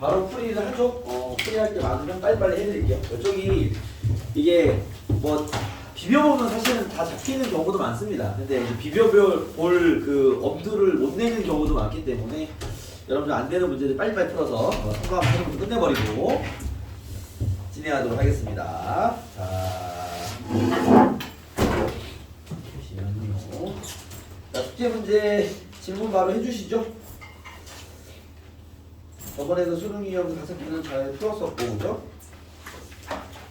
바로 풀이를 하죠. 풀이할 게 많으면 빨리빨리 해드릴게요. 이쪽이 이게 뭐 비벼보면 사실은 다 잡히는 경우도 많습니다. 근데 이제 비벼볼 그 엄두를 못 내는 경우도 많기 때문에 여러분들 안 되는 문제들 빨리빨리 풀어서 통과하면 하는 것도 끝내버리고 진행하도록 하겠습니다. 자, 잠시만요. 자, 숙제 문제 질문 바로 해주시죠. 저번에도 수능이 형 5개는 잘 풀었었고, 그죠?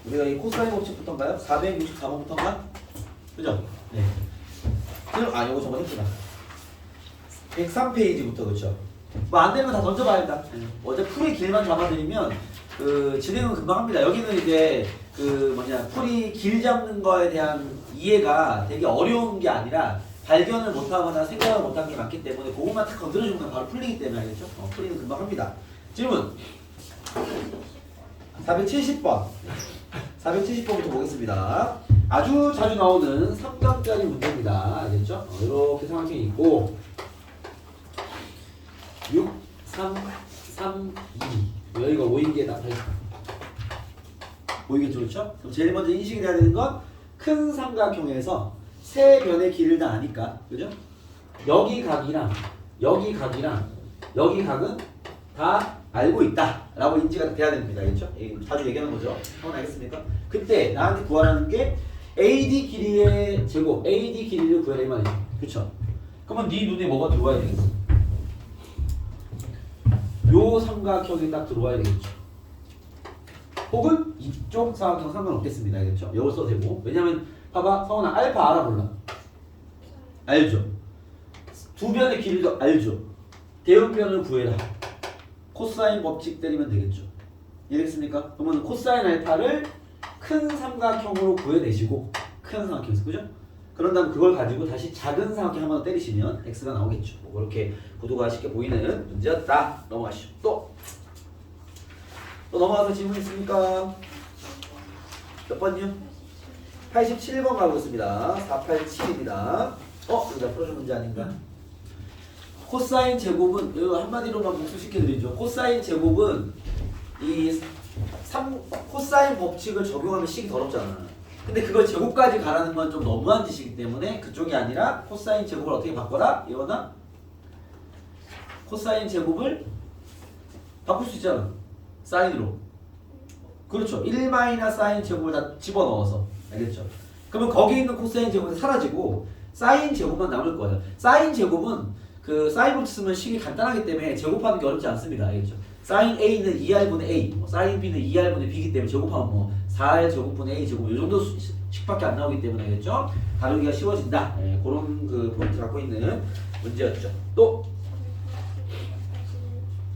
우리가 이 코사인 법칙부터인가요? 464번부터인가? 그죠? 네. 이거 저번 했구나. 103페이지부터, 그쵸? 뭐 안 되면 다 던져봐야 다. 어제 풀이 길만 잡아드리면, 진행은 금방 합니다. 여기는 이제, 풀이 길 잡는 거에 대한 이해가 되게 어려운 게 아니라, 발견을 못하거나 생각을 못한 게 많기 때문에, 그것만 딱 건드려주면 바로 풀리기 때문에, 알겠죠? 풀이는 금방 합니다. 질문! 470번. 470번부터 보겠습니다. 아주 자주 나오는 3강짜리 문제입니다. 알겠죠? 이렇게 삼각형이 있고 6, 3, 3, 2 여기가 5인 게 나타있다. 보이겠죠? 그렇죠? 그럼 제일 먼저 인식이 돼야 되는 건 큰 삼각형에서 세 변의 길을 다 아니까 그죠? 여기 각이랑 여기 각이랑 여기 각은 다 알고 있다 라고 인지가 돼야 됩니다. 알겠죠? 자주 얘기하는 거죠. 알겠습니까? 그때 나한테 구하라는 게 AD 길이의 제곱, AD 길이를 구해라 이 말이죠. 그쵸? 그러면 네 눈에 뭐가 들어와야 되겠어? 요 삼각형이 딱 들어와야 되겠죠. 혹은 이쪽 삼각형 상관없겠습니다. 알겠죠? 이걸 써도 되고. 왜냐면 봐봐 성훈아 알파 알아 몰라? 알죠? 두 변의 길이도 알죠? 대응변을 구해라. 코사인 법칙 때리면 되겠죠. 이해됐습니까? 그러면 코사인 알파를 큰 삼각형으로 구해내시고 큰 삼각형에서 그죠? 그런 다음 그걸 가지고 다시 작은 삼각형 한번 때리시면 x가 나오겠죠. 뭐 그렇게 구도가 쉽게 보이는 문제였다. 넘어가시죠. 또 넘어가서 질문 있습니까? 몇 번이요? 87번 가고 있습니다. 487입니다. 여기다 풀어준 문제 아닌가? 코사인 제곱은 한마디로만 복수시켜드리죠. 코사인 제곱은 코사인 법칙을 적용하면 식이 더럽잖아. 근데 그걸 제곱까지 가라는 건 좀 너무한 짓이기 때문에 그쪽이 아니라 코사인 제곱을 어떻게 바꿔라? 이거나 코사인 제곱을 바꿀 수 있잖아. 사인으로. 그렇죠. 1-사인 제곱을 다 집어넣어서. 알겠죠? 그러면 거기 있는 코사인 제곱은 사라지고 사인 제곱만 남을 거예요. 사인 제곱은 사인 법칙 쓰면 식이 간단하기 때문에 제곱하는 게 어렵지 않습니다. 알겠죠? 사인 A는 2R분의 A, 사인 B는 2R분의 B이기 때문에 제곱하면 4R 제곱분의 A 제곱 이 정도 식밖에 안 나오기 때문에 알겠죠? 다루기가 쉬워진다. 그런 포인트 갖고 있는 문제였죠. 또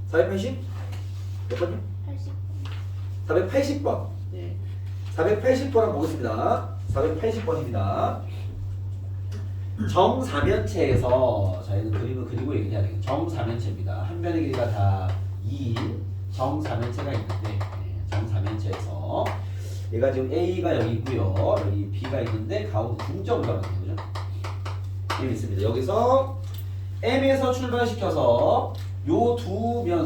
480? 몇 번요? 480번. 480번 한번 보겠습니다. 480번입니다. 정사면체에서 저희는 그림을 그리고 얘기해야 되겠죠. 정사면체입니다. 한 변의 길이가 다 2인 정사면체가 있는데 정사면체에서 얘가 지금 A가 여기 있고요. 여기 B가 있는데 가운데 중점을 잡는 거죠. 여기 있습니다. 여기서 M에서 출발시켜서 요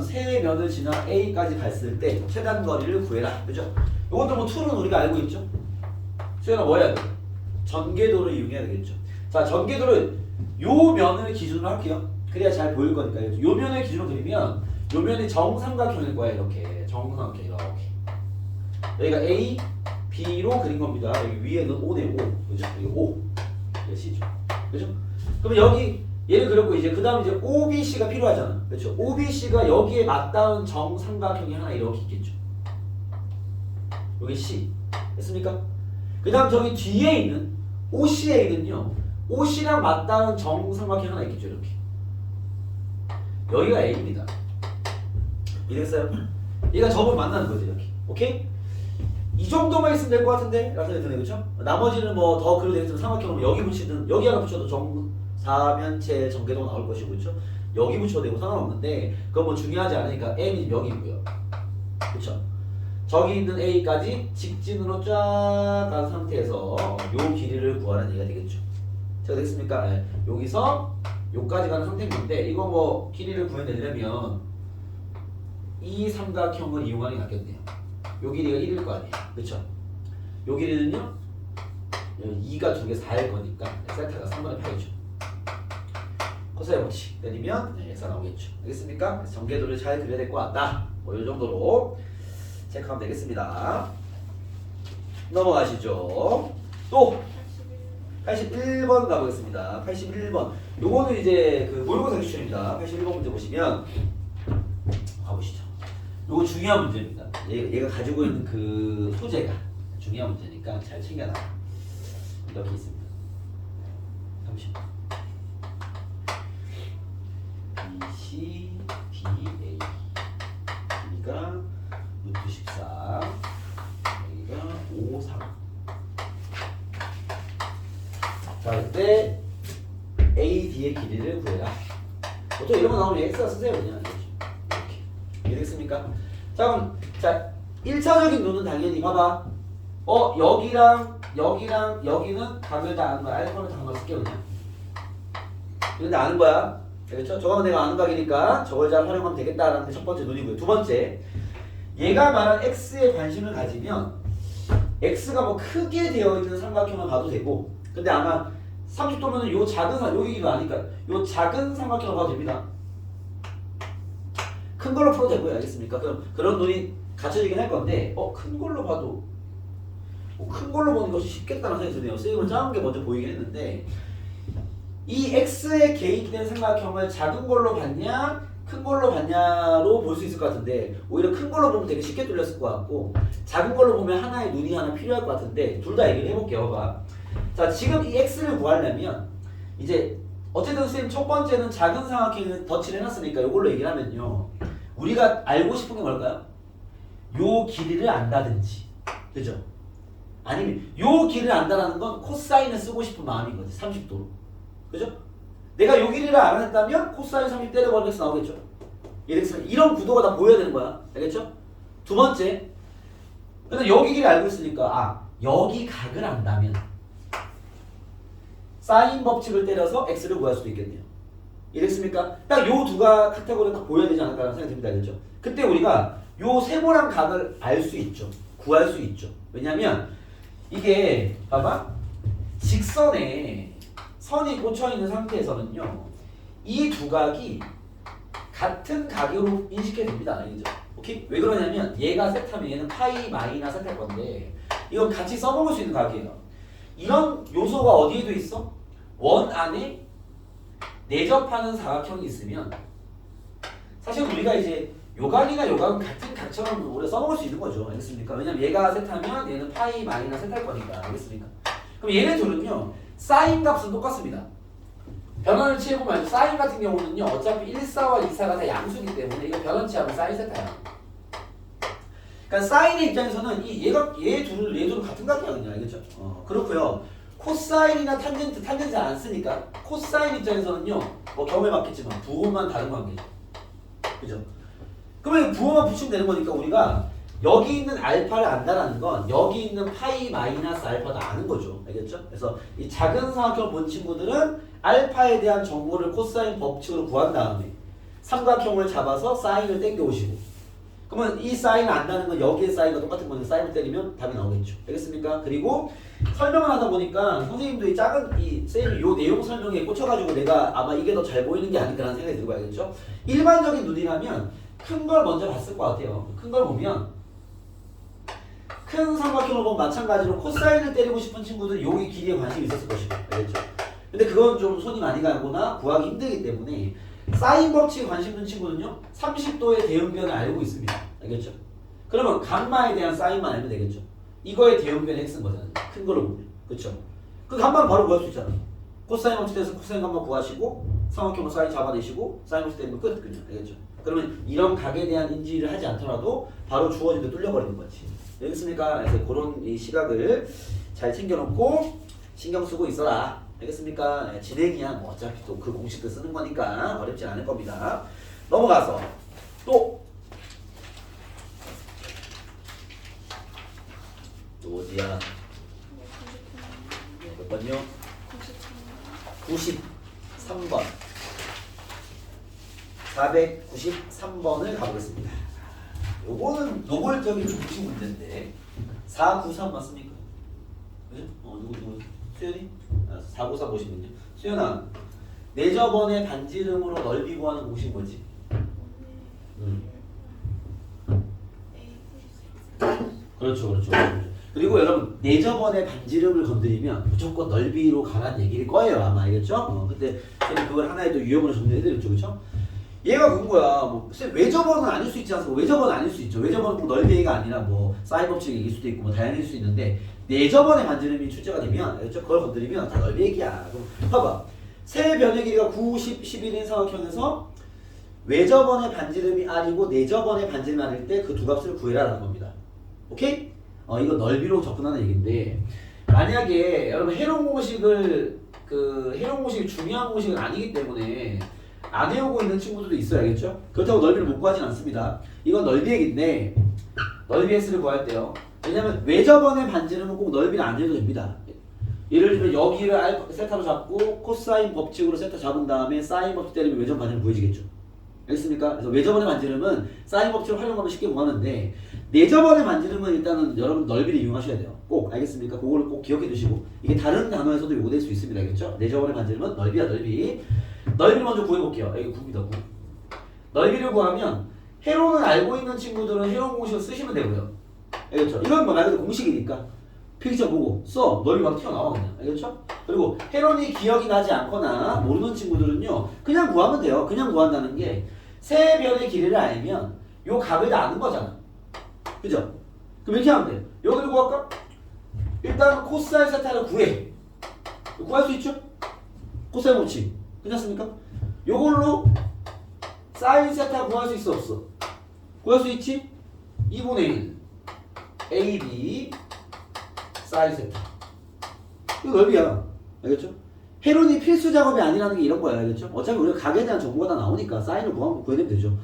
세 면을 지나 A까지 갔을 때 최단 거리를 구해라. 그죠? 이것도 뭐 툴은 우리가 알고 있죠. 수연아 뭐 해야 돼? 전개도를 이용해야 되겠죠. 자, 전개도를 요 면을 기준으로 할게요. 그래야 잘 보일 거니까요. 요 면을 기준으로 그리면 요 면이 정삼각형일 거야. 이렇게 정삼각형 이렇게. 여기가 A, B로 그린 겁니다. 여기 위에는 O네, O. 그죠? 여기 O. 여기 C죠. 그죠? 그럼 여기 얘를 그렸고 이제 그 다음 이제 OBC가 필요하잖아. 그렇죠? OBC가 여기에 맞닿은 정삼각형이 하나 이렇게 있겠죠. 여기 C. 됐습니까? 그 다음 저기 뒤에 있는 OCA는요. OC랑 맞닿은 정삼각형 하나 있겠죠. 이렇게. 여기가 A입니다. 이해됐어요? 얘가 저걸 만나는 거지. 이렇게. 오케이? 이 정도만 있으면 될 것 같은데? 라는 생각이 드네요. 그렇죠? 나머지는 뭐 더 그려도 되겠지만 삼각형으로 여기 붙이든 여기 하나 붙여도 정사면체 전개도가 나올 것이고 그렇죠? 여기 붙여도 되고 상관없는데 그건 뭐 중요하지 않으니까 M이 여기고요. 그렇죠? 저기 있는 A까지 직진으로 쫙 간 상태에서 요 길이를 구하라는 얘기가 되겠죠. 자, 됐습니까? 네. 여기서 요까지 가는 상태인 건데 이거 뭐 길이를 구해내려면 이 삼각형을 이용하는 게 낫겠네요. 요 길이가 1일 거 아니에요. 그쵸? 요 길이는요 2가 2개 4일 거니까 세타가 3분의 8이죠. 코사인 법칙 내리면 x가 나오겠죠. 알겠습니까? 그래서 전개도를 잘 그려야 될 것 같다. 뭐 이 정도로 체크하면 되겠습니다. 넘어가시죠. 또 81번 가보겠습니다. 81번. 요거는 이제 그 모의고사 기출입니다. 81번 문제 보시면 가보시죠. 요거 중요한 문제입니다. 얘가 가지고 있는 그 소재가 중요한 문제니까 잘 챙겨놔. 이렇게 있습니다. 30번. BC, BA. 여기가 루트 14. 여기가 5, 3. 자, 이때 AD의 길이를 구해라. 보통 이런 거 나오면 X가 쓰세요. 그냥 이렇게. 이해됐습니까? 자, 그럼 자 1차적인 눈은 당연히 봐봐. 여기랑 여기는 각을 다 아는 거야. 알파를 다 쓸게 그냥. 이건 다 아는 거야. 그렇죠? 저거는 내가 아는 각이니까 저걸 잘 활용하면 되겠다라는 게 첫 번째 눈이고요. 두 번째, 얘가 말한 X에 관심을 가지면 X가 뭐 크게 되어 있는 삼각형을 봐도 되고, 근데 아마 30도면은 요 작은 여기가 아니까 요 작은 삼각형을 봐도 됩니다. 큰 걸로 풀어도 되고요. 알겠습니까? 그럼 그런 눈이 갖춰지긴 할 건데, 큰 걸로 봐도 큰 걸로 보는 것이 쉽겠다는 생각이 드네요. 쌤은 작은 게 먼저 보이긴 했는데, 이 X에 개입된 삼각형을 작은 걸로 봤냐 큰 걸로 봤냐로 볼 수 있을 것 같은데, 오히려 큰 걸로 보면 되게 쉽게 뚫렸을 것 같고 작은 걸로 보면 하나의 눈이 하나 필요할 것 같은데, 둘 다 얘기를 해볼게요. 봐. 자, 지금 이 X를 구하려면 이제 어쨌든 선생님 첫 번째는 작은 삼각형을 덧칠을 해놨으니까 이걸로 얘기를 하면요, 우리가 알고 싶은 게 뭘까요? 요 길이를 안다든지, 그죠? 아니면 요 길이를 안다라는 건 코사인을 쓰고 싶은 마음인 거지. 30도로. 그죠? 내가 요 길이를 알아냈다면 코사인 30 때려버리면 X 나오겠죠? 이런 구도가 다 보여야 되는 거야. 알겠죠? 두 번째, 근데 여기 길이 알고 있으니까 여기 각을 안다면 사인 법칙을 때려서 X를 구할 수도 있겠네요. 이해됐습니까? 딱 요 두 카테고리가 딱 보여야 되지 않을까라는 생각이 듭니다. 알겠죠? 그때 우리가 요 세모랑 각을 알 수 있죠. 구할 수 있죠. 왜냐면 이게 봐봐, 직선에 선이 꽂혀있는 상태에서는요, 이 두 각이 같은 각으로 인식해야 됩니다. 알겠죠? 오케이? 왜 그러냐면 얘가 세타면 얘는 파이 마이너스 세타일 건데, 이건 같이 써먹을 수 있는 각이에요. 이런 요소가 어디에도 있어? 원 안에 내접하는 사각형이 있으면 사실 우리가 이제 요각이나 요각은 같은 각처럼 우리가 써먹을 수 있는 거죠. 알겠습니까? 왜냐면 얘가 세타면 얘는 파이 마이너스 세타일 거니까. 알겠습니까? 그럼 얘네 둘은요, 사인 값은 똑같습니다. 변환을 취해보면 사인 같은 경우는요, 어차피 1사와 2사가 다 양수이기 때문에 이거 변환치하면 사인 세타야. 그러니까 사인의 입장에서는 얘 둘은 같은 각이야 그냥. 알겠죠? 그렇고요. 코사인이나 탄젠트 안 쓰니까 코사인 입장에서는요, 뭐 경우에 맞겠지만 부호만 다른 관계죠. 그죠? 그러면 부호만 붙이면 되는 거니까 우리가 여기 있는 알파를 안다라는 건 여기 있는 파이 마이너스 알파도 아는 거죠. 알겠죠? 그래서 이 작은 삼각형을 본 친구들은 알파에 대한 정보를 코사인 법칙으로 구한 다음에 삼각형을 잡아서 사인을 땡겨 오시고, 그러면 이 사인을 안다는 건 여기에 사인과 똑같은 거는 사인을 때리면 답이 나오겠죠. 알겠습니까? 그리고 설명을 하다 보니까 선생님도 쌤이 요 내용 설명에 꽂혀가지고 내가 아마 이게 더 잘 보이는 게 아닐까라는 생각이 들고, 알겠죠? 일반적인 눈이라면 큰 걸 먼저 봤을 것 같아요. 큰 걸 보면, 큰 삼각형을 보면 마찬가지로 코사인을 때리고 싶은 친구들은 여기 길이에 관심이 있었을 것이고, 알겠죠? 근데 그건 좀 손이 많이 가거나 구하기 힘들기 때문에 사인 법칙에 관심 있는 친구는요, 30도의 대응변을 알고 있습니다. 알겠죠? 그러면 감마에 대한 사인만 알면 되겠죠? 이거의 대응변이 x인 거잖아요. 큰 거로 보면. 그쵸? 그 감마는 바로 구할 수 있잖아. 코사인 법칙에서 코사인 감마 구하시고 삼각형으로 사인 잡아내시고 사인 법칙 때리면 끝. 그죠? 알겠죠? 그러면 이런 각에 대한 인지를 하지 않더라도 바로 주어진 데 뚫려버리는 거지. 알겠습니까? 그래서 그런 이 시각을 잘 챙겨놓고 신경 쓰고 있어라. 알겠습니까? 네, 진행이야. 뭐 어차피 또 그 공식도 쓰는 거니까 어렵진 않을 겁니다. 넘어가서 또 어디야? 네, 몇 번요? 93번. 493번을 가보겠습니다. 요거는 노골적인 중심 문제인데 493 맞습니까? 그죠? 누구? 수연이? 493 보시면요. 수연아, 내저번의 반지름으로 넓이 구하는 공식 뭐지? 그렇죠. 그리고 여러분 내저번의 반지름을 건드리면 무조건 넓이로 가라는 얘기일 거예요 아마. 알겠죠? 근데 저는 그걸 하나의 또 유형으로 정리해드렸죠. 그렇죠? 얘가 그런 거야. 뭐 외저번은 아닐 수 있지 않습니까? 외저번은 아닐 수 있죠. 외저번은 꼭 넓이 얘기가 아니라 뭐 사인 법칙이 일 수도 있고 뭐 다양할 수 있는데 내저번의 반지름이 출제가 되면 알겠죠? 그걸 건드리면 다 넓이 얘기야. 그럼 봐봐. 세 변의 길이가 9, 10, 11인 삼각형에서 외저번의 반지름이 R이고 내저번의 반지름이 R일 때 그 두 값을 구해라라는 겁니다. 오케이? 이거 넓이로 접근하는 얘기인데 만약에 여러분 해롱 공식을 해롱 공식이 중요한 공식은 아니기 때문에 안 외우고 있는 친구들도 있어요. 알겠죠? 그렇다고 넓이를 못 구하진 않습니다. 이건 넓이 얘기인데 넓이 S를 구할 때요. 왜냐면 외저번의 반지름은 꼭 넓이를 안 해도 됩니다. 예를 들면 여기를 세타로 잡고 코사인 법칙으로 세타 잡은 다음에 사인 법칙 때리면 외전 반지름 구해지겠죠. 알겠습니까? 그래서 외저번의 반지름은 사인 법칙을 활용하면 쉽게 구하는데 내저번의 반지름은 일단은 여러분 넓이를 이용하셔야 돼요. 꼭 알겠습니까? 그거를 꼭 기억해 두시고 이게 다른 단어에서도 요구될 수 있습니다. 알겠죠? 내저번의 반지름은 넓이야 넓이. 넓이를 먼저 구해볼게요. 이게 9입니다. 9. 넓이를 구하면 해로는 알고 있는 친구들은 해로 공식을 쓰시면 되고요. 알겠죠? 이건 뭐 말 그대로 공식이니까 필기점 보고 써. 넓이 바로 튀어나와 그냥. 알겠죠? 그리고 해론이 기억이 나지 않거나 모르는 친구들은요. 그냥 구하면 돼요. 그냥 구한다는 게 세 변의 길이를 알면 요 값을 다 아는 거잖아. 그죠? 그럼 이렇게 하면 돼요. 여기를 구할까? 일단 코사인 세타를 구해. 구할 수 있죠? 코사인 법칙. 괜찮습니까? 요걸로 사인 세타 구할 수 있어 없어? 구할 수 있지? 2분의 1 AB 사인 세타. 이거 넓이야. 알겠죠? 해론이 필수 작업이 아니라는 게 이런 거야. 알겠죠? 어차피 우리가 각에 대한 정보가 다 나오니까 사인을 구해내면 되죠.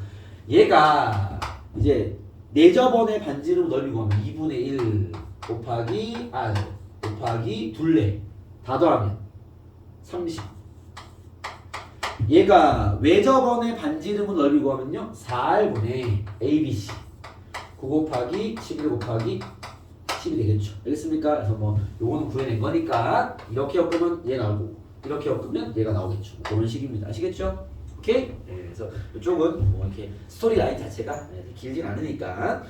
얘가 이제 내저번의 반지름 넓이 구하면 2분의 1 곱하기 R 곱하기 둘레 다 더하면 30. 얘가 외저번의 반지름은 넓이 구하면요 4R분의 ABC 9 곱하기 11 곱하기 10이 되겠죠. 알겠습니까? 그래서 뭐 요거는 구해낸 거니까 이렇게 엮으면 얘 나오고 이렇게 엮으면 얘가 나오겠죠. 그런 식입니다. 아시겠죠? 오케이? 네, 그래서 이쪽은 뭐 이렇게 스토리 라인 자체가 길진 않으니까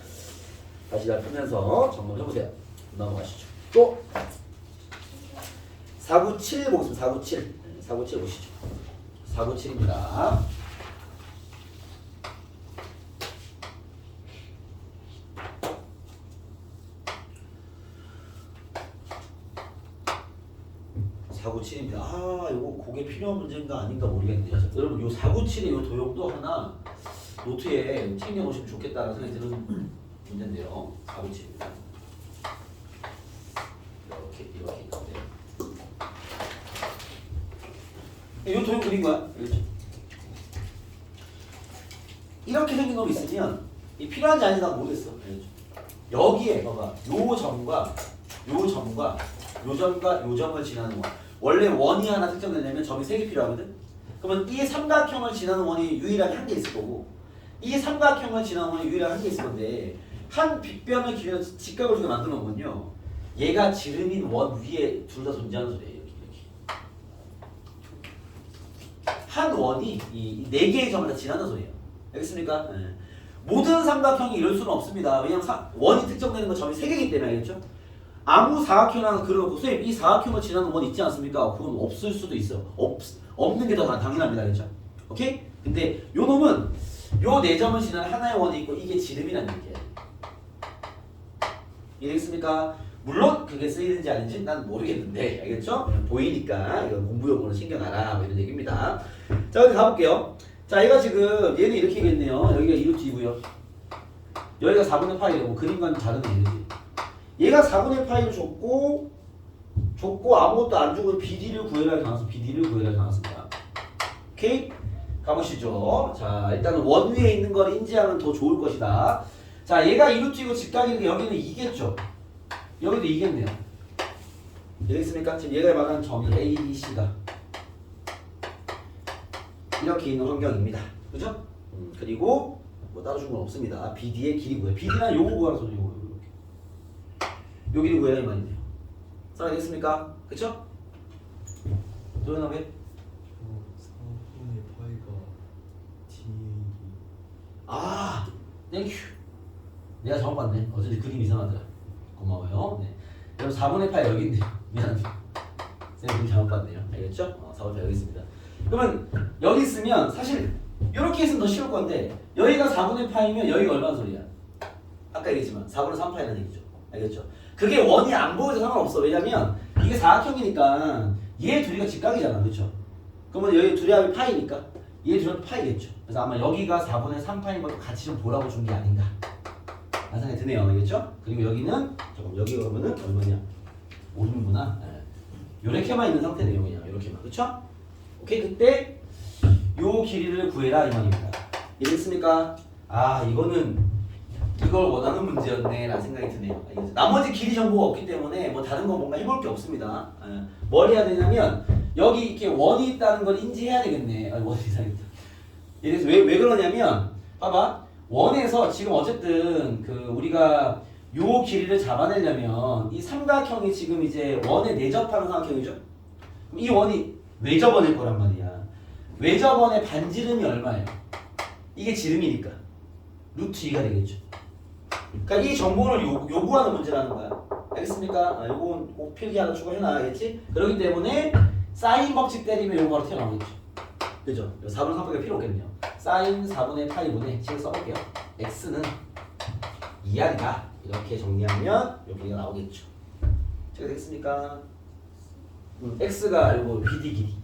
다시 잘 풀면서 점검해보세요. 넘어가시죠. 또 497 보겠습니다. 497. 497 보시죠. 497입니다. (497입니다) 아, 요거 그게 필요한 문제인가 아닌가 모르겠네요. 여러분, 요 497의 요 도형도 하나 노트에 챙겨놓으시면 좋겠다는 생각이 드는 문제인데요. 497입니다. 이렇게 있는데. 요 도형 그린 거야. 그렇죠? 이렇게 생긴 놈이 있으면 이 필요한지 아닌지 난 모르겠어. 그렇죠? 여기에 봐봐. 요 점과 요 점과 요 점과 요 점을 지나는 원. 원래 원이 하나 특정되려면 점이 3개 필요하거든. 그러면 이 삼각형을 지나는 원이 유일하게 한 개 있을 거고 이 삼각형을 지나는 원이 유일하게 한 개 있을 건데 한 빗변을 기울여서 직각을 주게 만드는 건요. 얘가 지름인 원 위에 둘 다 존재하는 소리예요. 이렇게. 한 원이 이 4개의 점을 다 지나는 소리예요. 알겠습니까? 네. 모든 삼각형이 이럴 수는 없습니다. 왜냐면 원이 특정되는 건 점이 3개이기 때문에. 알겠죠? 아무 사각형 하나 그려놓고 선생님 이 사각형을 지나는 원 있지 않습니까? 그건 없을 수도 있어. 없는 게 더 당연합니다. 그렇죠? 오케이? 근데 요 놈은 요 4점을 지나는 하나의 원이 있고 이게 지름이라는 얘기예요. 이해되겠습니까? 물론 그게 쓰이는지 아닌지 난 모르겠는데 알겠죠? 그냥 보이니까 이거 공부용으로 신경하라 뭐 이런 얘기입니다. 자, 어디 가볼게요. 자, 얘가 지금 얘는 이렇게 되겠네요. 여기가 2루트 2고요. 여기가 4분의 파이고 뭐 그림과는 다른 얘기지. 얘가 4분의 파이를 줬고 아무것도 안 주고 BD를 구해라 나왔어. BD를 구해라 나왔습니다. 오케이? 가보시죠. 자, 일단은 원 위에 있는 걸 인지하면 더 좋을 것이다. 자, 얘가 2루트이고 직각이니까 여기는 2겠죠. 여기도 2겠네요. 이해됐습니까? 지금 얘가 말하는 점이 A, B, C가 이렇게 있는 환경입니다. 그죠? 그리고 뭐 따로 준 건 없습니다. BD의 길이 구해. BD는 요거 구하는 소리 요거. 요 길이 구해라 이 말인데요. 살아있겠습니까? 그쵸? 도현아 왜? 4분의 파이가 DA이. 아, 땡큐. 내가 잘못 봤네. 어쩐지 그림 이상하더라. 고마워요. 네. 그럼 4분의 8 여기 있네요. 미안합니다. 쌤 잘못 봤네요. 알겠죠? 4분의 8 여기 있습니다. 그러면 여기 있으면 사실 이렇게 했으면 더 쉬울 건데 여기가 4분의 8이면 여기가 얼마나 소리야? 아까 얘기했지만 4분의 3파이라는 얘기죠. 알겠죠? 그게 원이 안 보여도 상관없어. 왜냐면 이게 사각형이니까 얘 둘이가 직각이잖아. 그렇죠? 그러면 여기 둘이 합이 파이니까 얘 둘은 파이겠죠. 그래서 아마 여기가 4분의 3파인 것도 같이 좀 보라고 준 게 아닌가 라는 생각이 드네요. 알겠죠? 그리고 여기는 잠깐 여기 그러면은 얼마냐? 5인분나 요렇게만 있는 상태네요. 그냥 요렇게만. 그렇죠? 오케이. 그때 요 길이를 구해라 이 말입니다. 이해됐습니까? 아 이거는 이걸 원하는 문제였네 라는 생각이 드네요. 알겠죠? 나머지 길이 정보가 없기 때문에 뭐 다른 거 뭔가 해볼 게 없습니다. 뭘 해야 되냐면 여기 이렇게 원이 있다는 걸 인지해야 되겠네. 원이 이상했다. 이래서 왜 그러냐면 봐봐. 원에서 지금 어쨌든 그 우리가 요 길이를 잡아내려면 이 삼각형이 지금 이제 원에 내접하는 삼각형이죠. 그럼 이 원이 외접원일 거란 말이야. 외접원의 반지름이 얼마예요? 이게 지름이니까 루트 2가 되겠죠. 그러니까 이 정보를 요구하는 문제라는 거야. 알겠습니까? 요건 꼭 필기 하나 추가해놔야겠지? 그렇기 때문에 사인 법칙 때리면 요거 바로 튀어나오겠죠. 그죠? 4분의 3파이가 필요 없겠네요. 사인 4분의 파이분의 지금 써볼게요. x는 2r이다. 이렇게 정리하면 요 길이가 나오겠죠. 제가 되겠습니까? x가 요거 BD 길이.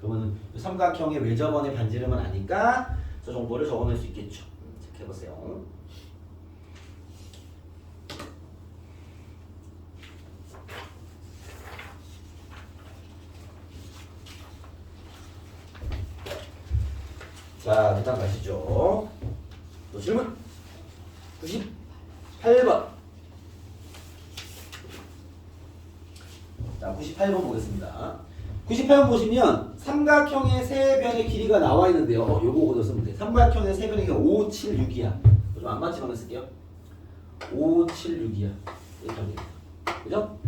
그러면 삼각형의 외접원의 반지름은 아니까 저 정보를 적어낼 수 있겠죠. 체크해보세요. 자, 그 다음 가시죠. 또 질문 98번. 자, 98번 보겠습니다. 98번 보시면 삼각형의 세 변의 길이가 나와 있는데요. 요거 그대로 쓰면 돼. 삼각형의 세 변의 길이가 5, 7, 6이야. 좀 안 맞지만 쓸게요. 5, 7, 6이야. 이렇게 하면 됩니다. 그죠?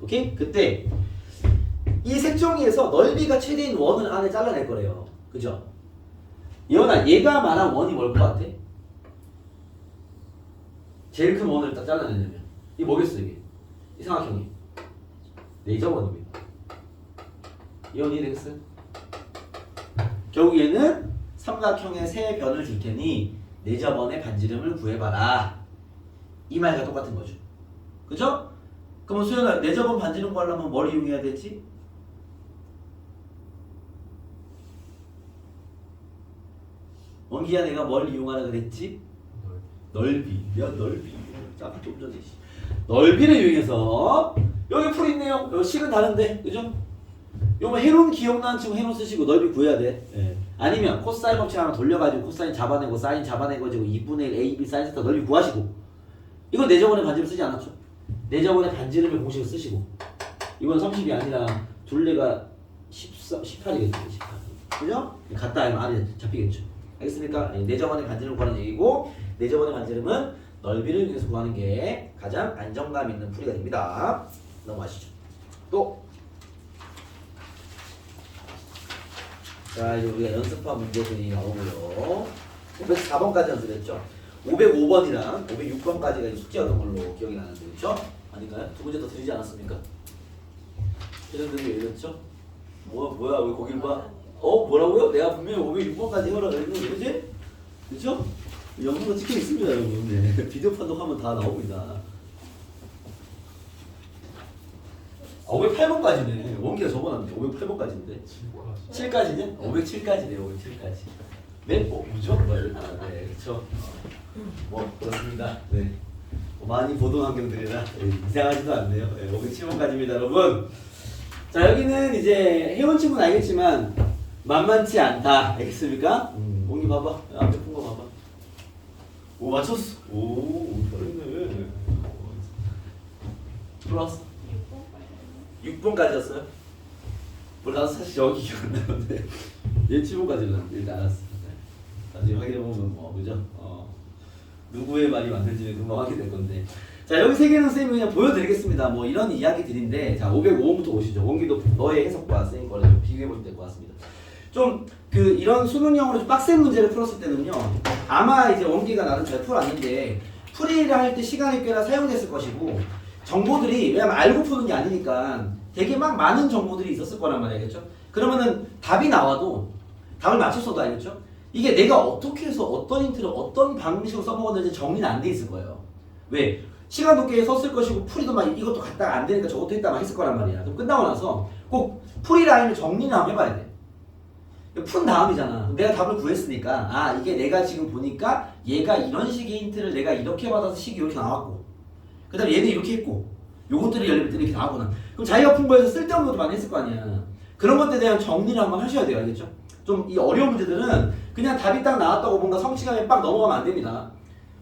오케이? 그때 이 색종이에서 넓이가 최대인 원을 안에 잘라낼 거래요. 그죠? 예원아, 얘가 말한 원이 뭘 것 같아? 제일 큰 원을 딱 잘라내려면 이게 뭐겠어 이게? 이 삼각형이 내접원입니다. 예원이 되겠어? 결국에는 삼각형의 세 변을 줄 테니 내접원의 반지름을 구해봐라. 이 말과 똑같은 거죠. 그죠? 그러면 수연아, 내접원 반지름 구하려면 뭘 이용해야 되지? 원기야 내가 뭘 이용하라 그랬지? 넓이. 몇 넓이. 자, 좀 전에 넓이를 이용해서 여기 풀 있네요. 여기 식은 다른데, 그죠? 요거 해놓은 기억나는 친구 해놓은 쓰시고 넓이 구해야 돼. 예. 아니면 코사인 법칙 하나 돌려가지고 코사인 잡아내고 사인 잡아내가지고 2분의 1 a, b 사인 세타 넓이 구하시고. 이건 내접원의 반지름 쓰지 않았죠? 내접원의 반지름의 공식을 쓰시고. 이건 30이 아니라 둘레가 18이겠죠. 18. 그죠? 갖다 하면 안에 잡히겠죠. 알겠습니까? 내접원의 반지름을 구하는 얘기고 내접원의 반지름은 넓이를 이용해서 구하는 게 가장 안정감 있는 풀이가 됩니다. 넘어가시죠. 또 자, 이제 우리가 연습한 문제들이 나오고요. 504번까지 연습했죠. 505번이랑 506번까지가 숙제였던 걸로 기억이 나는데 그렇죠? 아닌가요? 두 문제 더 드리지 않았습니까? 회장님이 읽었죠? 뭐야 왜 거길 봐? 뭐라고요? 내가 분명히 506번까지 해오라 그랬는데 그지? 그쵸? 영상도 찍혀 있습니다 여러분. 네. 비디오 판독하면 다 나옵니다. 508번까지네. 원기가 적어놨는데 508번까지인데 7까지냐? 507까지네요. 507까지. 네? 뭐죠? 네, 그쵸. 그렇습니다. 네. 많이 보던 환경들이라 이상하지도 않네요. 네, 507번까지입니다 여러분. 자, 여기는 이제 해온 친구는 알겠지만 만만치 않다. 알겠습니까? 원기 봐봐. 앞에 푼 거 봐봐. 오, 맞췄어. 오, 잘했네. 들어왔어. 6번까지였어요? 몰라, 사실 여기 기억 안 나는데 얘 7번까지는 일단 알았어. 나중에 확인해보면 그죠? 누구의 말이 맞는지를 금방 하게 될 건데. 자, 여기 세 개는 쌤이 그냥 보여드리겠습니다. 뭐 이런 이야기들인데, 자, 505번부터 보시죠. 원기도 너의 해석과 쌤 거를 좀 비교해 보시면 될 것 같습니다. 좀 이런 수능형으로 좀 빡센 문제를 풀었을 때는요, 아마 이제 원기가 나름 잘 풀었는데 풀이를 할 때 시간이 꽤나 사용됐을 것이고, 정보들이 왜냐면 알고 푸는 게 아니니까 되게 막 많은 정보들이 있었을 거란 말이겠죠. 그러면은 답이 나와도 답을 맞췄어도 알겠죠. 이게 내가 어떻게 해서 어떤 힌트를 어떤 방식으로 써먹었는지 정리는 안 돼 있을 거예요. 왜? 시간도 꽤 썼을 것이고 풀이도 막 이것도 갖다가 안 되니까 저것도 했다 막 했을 거란 말이야. 그럼 끝나고 나서 꼭 풀이 라인을 정리를 한번 해봐야 돼. 푼 다음이잖아. 내가 답을 구했으니까 아 이게 내가 지금 보니까 얘가 이런 식의 힌트를 내가 이렇게 받아서 식이 이렇게 나왔고 그 다음에 얘는 이렇게 했고 요것들이 열리면 이렇게 나왔구나. 그럼 자기가 푼 거에서 쓸데없는 것도 많이 했을 거 아니야. 그런 것들에 대한 정리를 한번 하셔야 돼요. 알겠죠? 좀 이 어려운 문제들은 그냥 답이 딱 나왔다고 뭔가 성취감에 빡 넘어가면 안 됩니다.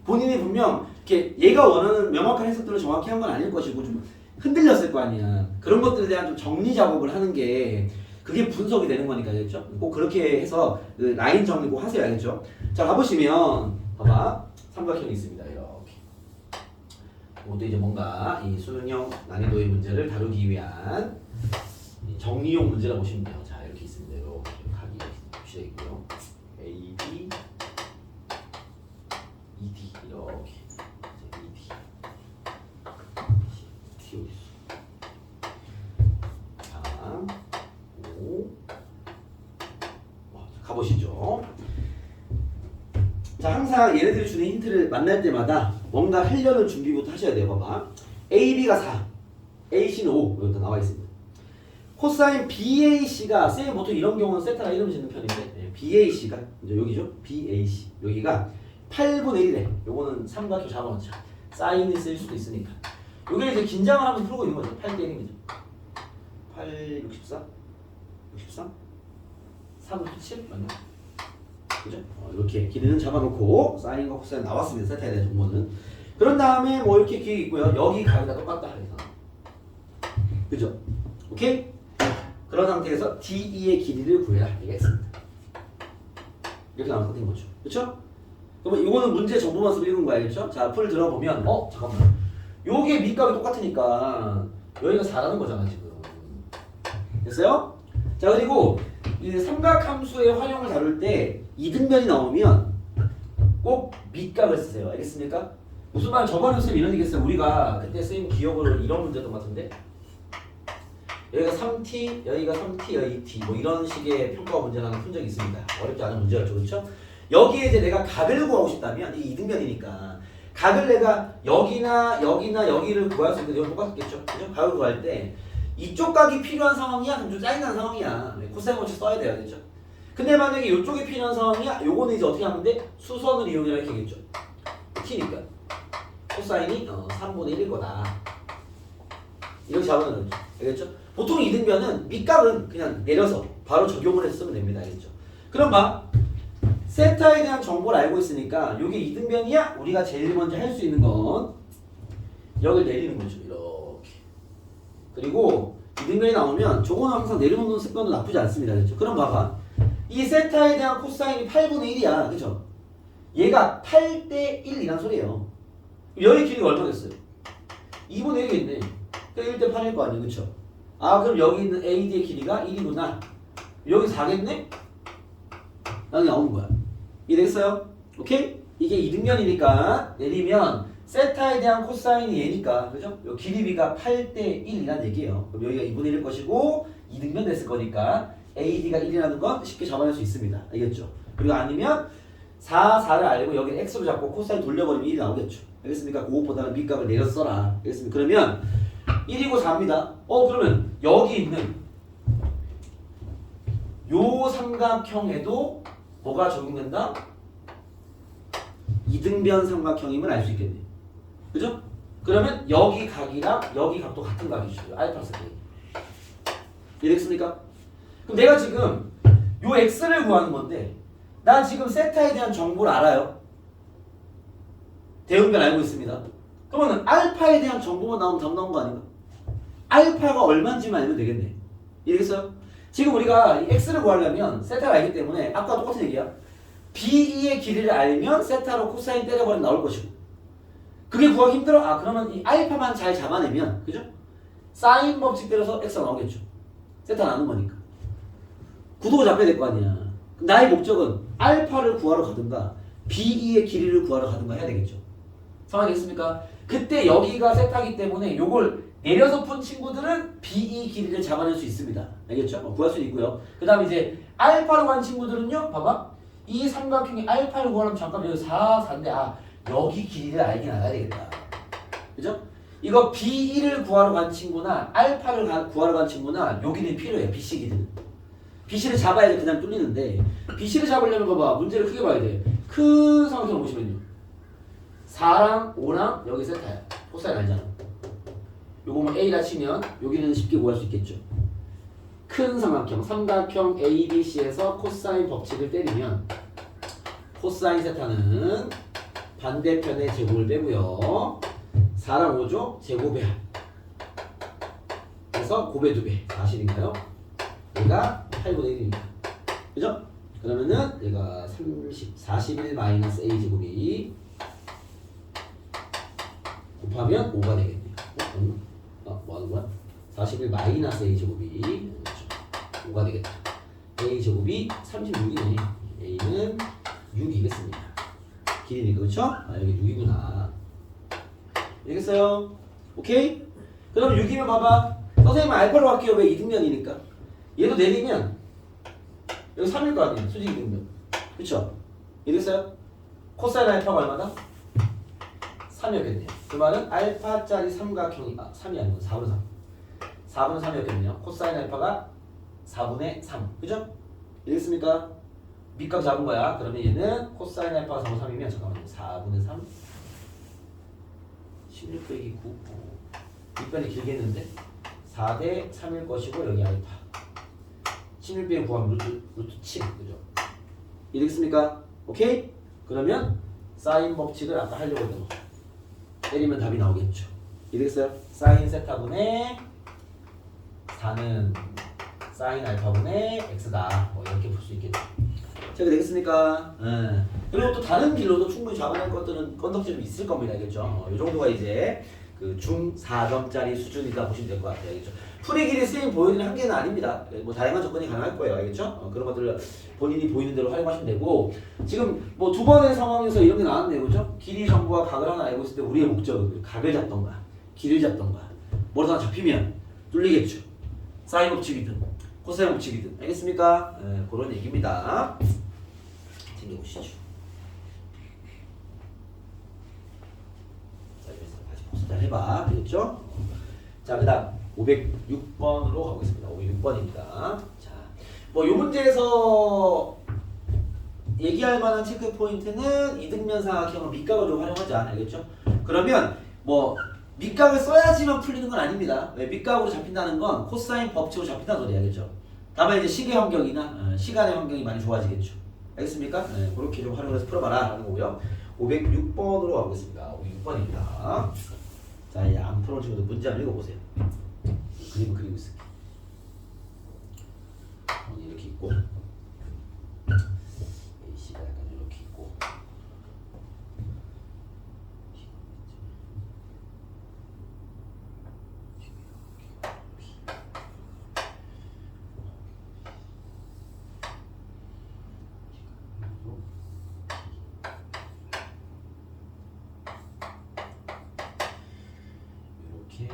본인이 분명 이렇게 얘가 원하는 명확한 해석들을 정확히 한 건 아닐 것이고 좀 흔들렸을 거 아니야. 그런 것들에 대한 좀 정리 작업을 하는 게 그게 분석이 되는 거니까 알겠죠? 꼭 그렇게 해서 그 라인 정리 꼭 하세요. 알겠죠? 자 가보시면 봐봐 삼각형이 있습니다. 이렇게 이것도 이제 뭔가 이 수능형 난이도의 문제를 다루기 위한 정리용 문제라고 보시면 돼요. 자 이렇게 있습니다. 이렇게 각이 표시되어 있고요. A, B, E, D 이렇게 E, D T 어디 있어? 3, 5 가보시죠. 자 항상 얘네들이 주는 힌트를 만날 때마다 뭔가 하려는 준비부터 하셔야 돼요. 봐봐 A, B가 4 AC는 5 여기 다 나와 있습니다. 코사인 BAC가 쌤 보통 이런 경우는 세타가 이름 짓는 편인데 BAC가 이제 여기죠. BAC 여기가 8분의 1에 요거는 삼각형 잡아놓자. 사인이 쓸 수도 있으니까 요게 이제 긴장을 하면서 풀고 있는 거죠. 8대 1입니다. 8, 64 63 3, 7 맞나? 그죠? 이렇게 길이는 잡아놓고 사인과 코사인 나왔습니다. 세타에 대한 정보는. 그런 다음에 뭐 이렇게 길이 있고요. 여기 가위가 똑같다 그래서 그죠? 오케이? 그런 상태에서 DE의 길이를 구해라. 되겠습니다. 이렇게 나와서 된 거죠. 그렇죠? 그러면 이거는 문제 정보만 쓰고 읽은 거 알겠죠? 자, 풀 들어보면 잠깐만. 요게 밑값이 똑같으니까 여기가 4라는 거잖아, 지금. 됐어요? 자, 그리고 이 삼각함수의 활용을 다룰 때 이등변이 나오면 꼭 밑값을 쓰세요. 알겠습니까? 무슨 말 저번에 쌤 이런 얘기했어요. 우리가 그때 쌤 기억으로 이런 문제였던 것 같은데 여기가 3t, 여기가 3t, 여기 t 뭐 이런 식의 평가 문제를 하나 푼 적이 있습니다. 어렵지 않은 문제였죠. 그렇죠? 여기에 이제 내가 각을 구하고 싶다면 이게 이등변이니까 각을 내가 여기나 여기를 구할 수 있는데 이건 똑같겠죠? 그죠? 각을 구할 때 이쪽 각이 필요한 상황이야? 그럼 좀 짜증나는 상황이야. 코사인 원칙 써야 돼요. 그죠? 근데 만약에 이쪽이 필요한 상황이야? 요거는 이제 어떻게 하면 돼? 수선을 이용해라 이렇게 하겠죠? t니까 코사인이 3분의 1일 거다. 이렇게 잡아놓는 거죠. 알겠죠? 보통 이등변은 밑값은 그냥 내려서 바로 적용을 해서 쓰면 됩니다. 알겠죠? 그럼 봐. 세타에 대한 정보를 알고 있으니까 이게 이등변이야? 우리가 제일 먼저 할 수 있는 건 여기를 내리는 거죠. 이렇게. 그리고 이등변이 나오면 저거는 항상 내려놓는 습관도 나쁘지 않습니다. 그렇죠? 그럼 봐봐. 이 세타에 대한 코사인이 8분의 1이야. 그죠? 얘가 8대 1이란 소리예요. 여기 길이가 얼마 됐어요? 2분의 1이 있네. 그러니까 1대 8일 거 아니에요. 그쵸? 아 그럼 여기 있는 AD의 길이가 1이구나. 여기 4겠네? 라는 게 나오는 거야. 이해되겠어요? 오케이? 이게 이등변이니까 내리면 세타에 대한 코사인이 얘니까 그죠? 요 길이비가 8대 1이라는 얘기예요. 그럼 여기가 2분의 1일 것이고 이등변 됐을 거니까 AD가 1이라는 건 쉽게 잡아낼 수 있습니다. 알겠죠? 그리고 아니면 4를 알고 여기를 x로 잡고 코사인 돌려버리면 1이 나오겠죠. 알겠습니까? 그것보다는 밑값을 내려서 써라. 알겠습니까? 그러면 1이고 4입니다. 그러면 여기 있는 요 삼각형에도 뭐가 적용된다? 이등변 삼각형임을 알 수 있겠네. 그죠? 그러면 여기 각이랑 여기 각도 같은 각이죠. 알파스 K. 이해됐습니까? 그럼 내가 지금 요 x를 구하는 건데 난 지금 세타에 대한 정보를 알아요. 대응변 알고 있습니다. 그러면 알파에 대한 정보만 나오면 답 나온 거 아닌가? 알파가 얼마인지만 알면 되겠네. 이해겠어요? 지금 우리가 이 x를 구하려면 세타를 알기 때문에 아까 똑같은 얘기야. B2의 길이를 알면 세타로 코사인 때려버리면 나올 것이고 그게 구하기 힘들어? 아 그러면 이 알파만 잘 잡아내면 그죠? 사인 법칙 때려서 x가 나오겠죠. 세타 나는 거니까. 구도가 잡혀야 될 거 아니야. 나의 목적은 알파를 구하러 가든가 B2의 길이를 구하러 가든가 해야 되겠죠. 상황이 됐습니까? 그때 여기가 세타기 때문에 요걸 내려서 푼 친구들은 B2 길이를 잡아낼 수 있습니다. 알겠죠? 구할 수 있고요. 그 다음에 이제 알파로 간 친구들은요. 봐봐. 이 삼각형이 알파를 구하려면 잠깐 여기 4, 4인데 아 여기 길이를 알긴 알아야 되겠다. 그죠? 이거 B1을 구하러 간 친구나 알파를 구하러 간 친구나 요 길이 필요해. BC 길이는. BC를 잡아야지 그냥 뚫리는데 BC를 잡으려면 봐봐. 문제를 크게 봐야 돼. 큰 삼각형을 보시면요. 4랑 5랑 여기 세타야. 코사인 알잖아. 요거 뭐 A라 치면 여기는 쉽게 구할 수 있겠죠. 큰 삼각형, 삼각형 ABC에서 코사인 법칙을 때리면 코사인 세타는 반대편의 제곱을 빼고요. 4랑 5죠? 제곱의 합. 그래서 곱의 2배. 40인가요? 얘가 8분의 1입니다. 그죠? 그러면은 얘가 41 마이너스 A 제곱이 곱하면 5가 되겠네요. 뭐 하는 거야? 41 마이너스 A 제곱이 5가 되겠다. A 제곱이 36이네. A는 6이겠습니다. 길이니까 그렇죠? 아 여기 6이구나. 알겠어요? 오케이? 그럼 6이면 봐봐. 선생님은 알파로 할게요. 왜 이등변이니까. 얘도 내리면 여기 3일 거 아니에요. 수직 이등변. 그쵸? 이랬어요? 코사인 알파가 얼마다? 3이었겠네요. 그 말은 알파짜리 삼각형이 3이 아니고 4분의 3. 4분의 3이었겠네요. 코사인 알파가 4분의 3. 그죠? 이랬습니까? 밑값 잡은 거야. 그러면 얘는 코사인 알파가 4분의 3이면 잠깐만요. 4분의 3 16 빼기 9 밑변이 길겠는데 4대 3일 것이고 여기 알파 16 빼기 9하면 루트 7 그죠? 이랬습니까? 오케이? 그러면 사인 법칙을 아까 하려고 했던 거 때리면 답이 나오겠죠. 이랬어요? 사인 세타분의 4는 사인 알파분의 x다. 뭐 이렇게 볼 수 있겠죠. 자, 되겠습니까? 그리고 또 다른 길로도 충분히 잡아낼 것들은 건덕지는 있을 겁니다. 알겠죠? 이 정도가 이제 그 중 4점짜리 수준이다 보시면 될 것 같아요. 알겠죠? 풀이 길이 스윙 보여드리는 한계는 아닙니다. 뭐 다양한 접근이 가능할 거예요. 알겠죠? 그런 것들을 본인이 보이는 대로 활용하시면 되고 지금 뭐 두 번의 상황에서 이런 게 나왔네요. 그죠? 길이 정보와 각을 하나 알고 있을 때 우리의 목적은 각을 잡던가 길을 잡던가 뭐라도 하나 잡히면 뚫리겠죠. 사인 법칙이든 코사인 법칙이든 알겠습니까? 그런 얘기입니다. 챙겨보시죠. 자, 여기서 다시 복습 잘 해봐. 알겠죠? 자, 그 다음 506번으로 가보겠습니다. 506번입니다. 자, 뭐 이 문제에서 얘기할 만한 체크 포인트는 이등변 삼각형을 밑각을 좀 활용하자. 알겠죠? 그러면 뭐 밑각을 써야지만 풀리는 건 아닙니다. 왜? 밑각으로 잡힌다는 건 코사인 법칙으로 잡힌다는 소리 알겠죠? 다만 이제 시계 환경이나 시간의 환경이 많이 좋아지겠죠. 알겠습니까? 그렇게 좀 활용해서 풀어봐라 라는 거고요. 506번으로 가보겠습니다. 506번입니다. 자, 이제 안 풀어온 친구들 문제 한번 읽어보세요. 그림 그리고 있을게. 이렇게 있고 A씨가 약간 이렇게 있고 이렇게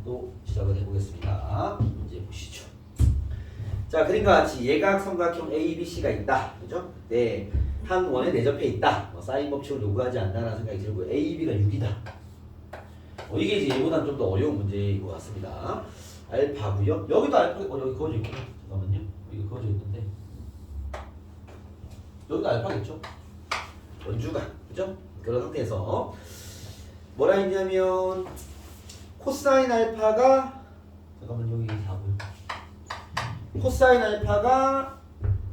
또 시작을 해보겠습니다. 문제 보시죠. 자, 그림과 같이 예각 삼각형 ABC가 있다. 그죠? 네, 한 원에 내접해 있다. 사인 법칙을 요구하지 않는다는 생각이 들고요. AB가 6이다. 이게 이제 얘보다는 좀 더 어려운 문제인 것 같습니다. 알파고요. 여기도 알파, 여기 그어져 있구나. 잠깐만요. 여기 그어져 있는데 여기도 알파겠죠? 원주가, 그죠? 그런 상태에서 뭐라 했냐면 코사인 알파가 잠깐만 여기 4분 코사인 알파가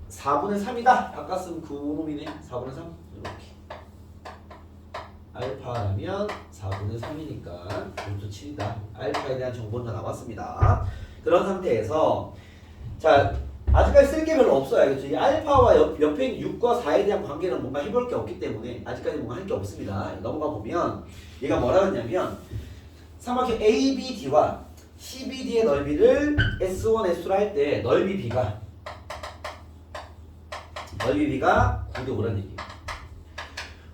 4분의 3이다. 아까 쓴 그 놈이네. 4분의 3 이렇게 알파라면 4분의 3이니까 루트 7이다. 알파에 대한 정보는 다 나왔습니다. 그런 상태에서 자 아직까지 쓸 게 별로 없어요. 알겠죠? 이 알파와 옆에 있는 6과 4에 대한 관계는 뭔가 해볼 게 없기 때문에 아직까지 뭔가 할 게 없습니다. 넘어가 보면 얘가 뭐라 했냐면 삼각형 ABD와 CBD의 넓이를 S1, S2로 할 때 넓이 B가 9대 5라는 얘기예요.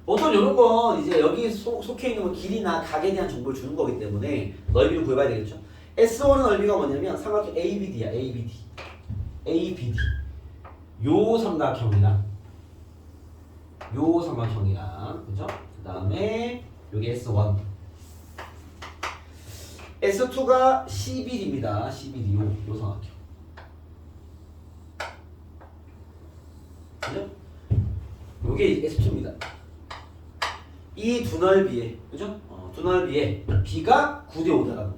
보통 이런 건 이제 여기 속해 있는 뭐 길이나 각에 대한 정보를 주는 거기 때문에 넓이를 구해봐야 되겠죠. S1의 넓이가 뭐냐면 삼각형 ABD야. ABD 요 삼각형이랑 그죠? 그 다음에 여기 S1 S2가 CBD입니다. CBD 요 삼각형 그죠? 요게 S2입니다. 이 두 넓이에 그죠? 두 넓이에 B가 9대 5다라고.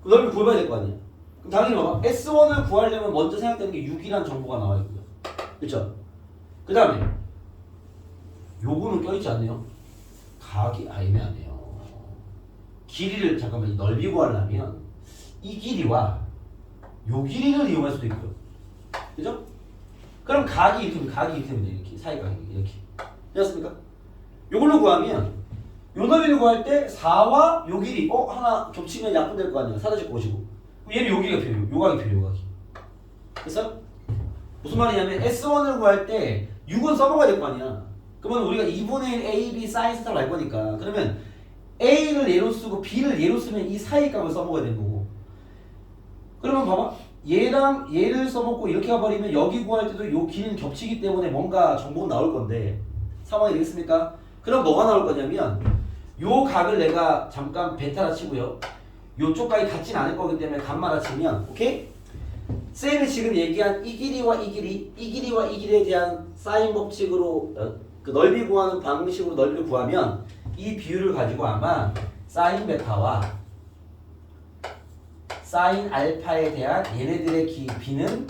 그 넓이 구해봐야 될 거 아니야. 그럼 당연히 봐봐. S1을 구하려면 먼저 생각되는 게 6이라는 정보가 나와 있고요. 그쵸? 그 다음에 요거는 껴있지 않네요. 각이 애매하네요. 길이를 잠깐만 이 넓이 구하려면 이 길이와 요 길이를 이용할 수도 있고요. 그죠? 그럼 각이 이렇게 되면 돼. 이렇게 사이각이 이렇게. 되었습니까? 요걸로 구하면 요 넓이를 구할 때 4와 요 길이 하나 겹치면 약분될 거 아니에요. 사라질 것이고 얘는 요 길이가 필요해요. 요 각이 필요해요. 요 각이. 그래서 무슨 말이냐면 S1을 구할 때 6은 써먹어야 될 거 아니야. 그러면 우리가 2분의 1 AB 사인 스타를 알 거니까 그러면 A를 예로 쓰고 B를 예로 쓰면 이 사이 값을 써먹어야 되는 거고 그러면 봐봐 얘랑 얘를 써먹고 이렇게 가버리면 여기 구할 때도 요 길이는 겹치기 때문에 뭔가 정보가 나올 건데 상황이 되겠습니까? 그럼 뭐가 나올 거냐면 요 각을 내가 잠깐 베타라 치고요 요쪽 각이 같진 않을 거기 때문에 감마라 치면 오케이? 쌤이 지금 얘기한 이 길이와 이 길이와 이 길이에 대한 사인 법칙으로 그 넓이 구하는 방식으로 넓이를 구하면 이 비율을 가지고 아마 사인 베타와 사인 알파에 대한 얘네들의 비는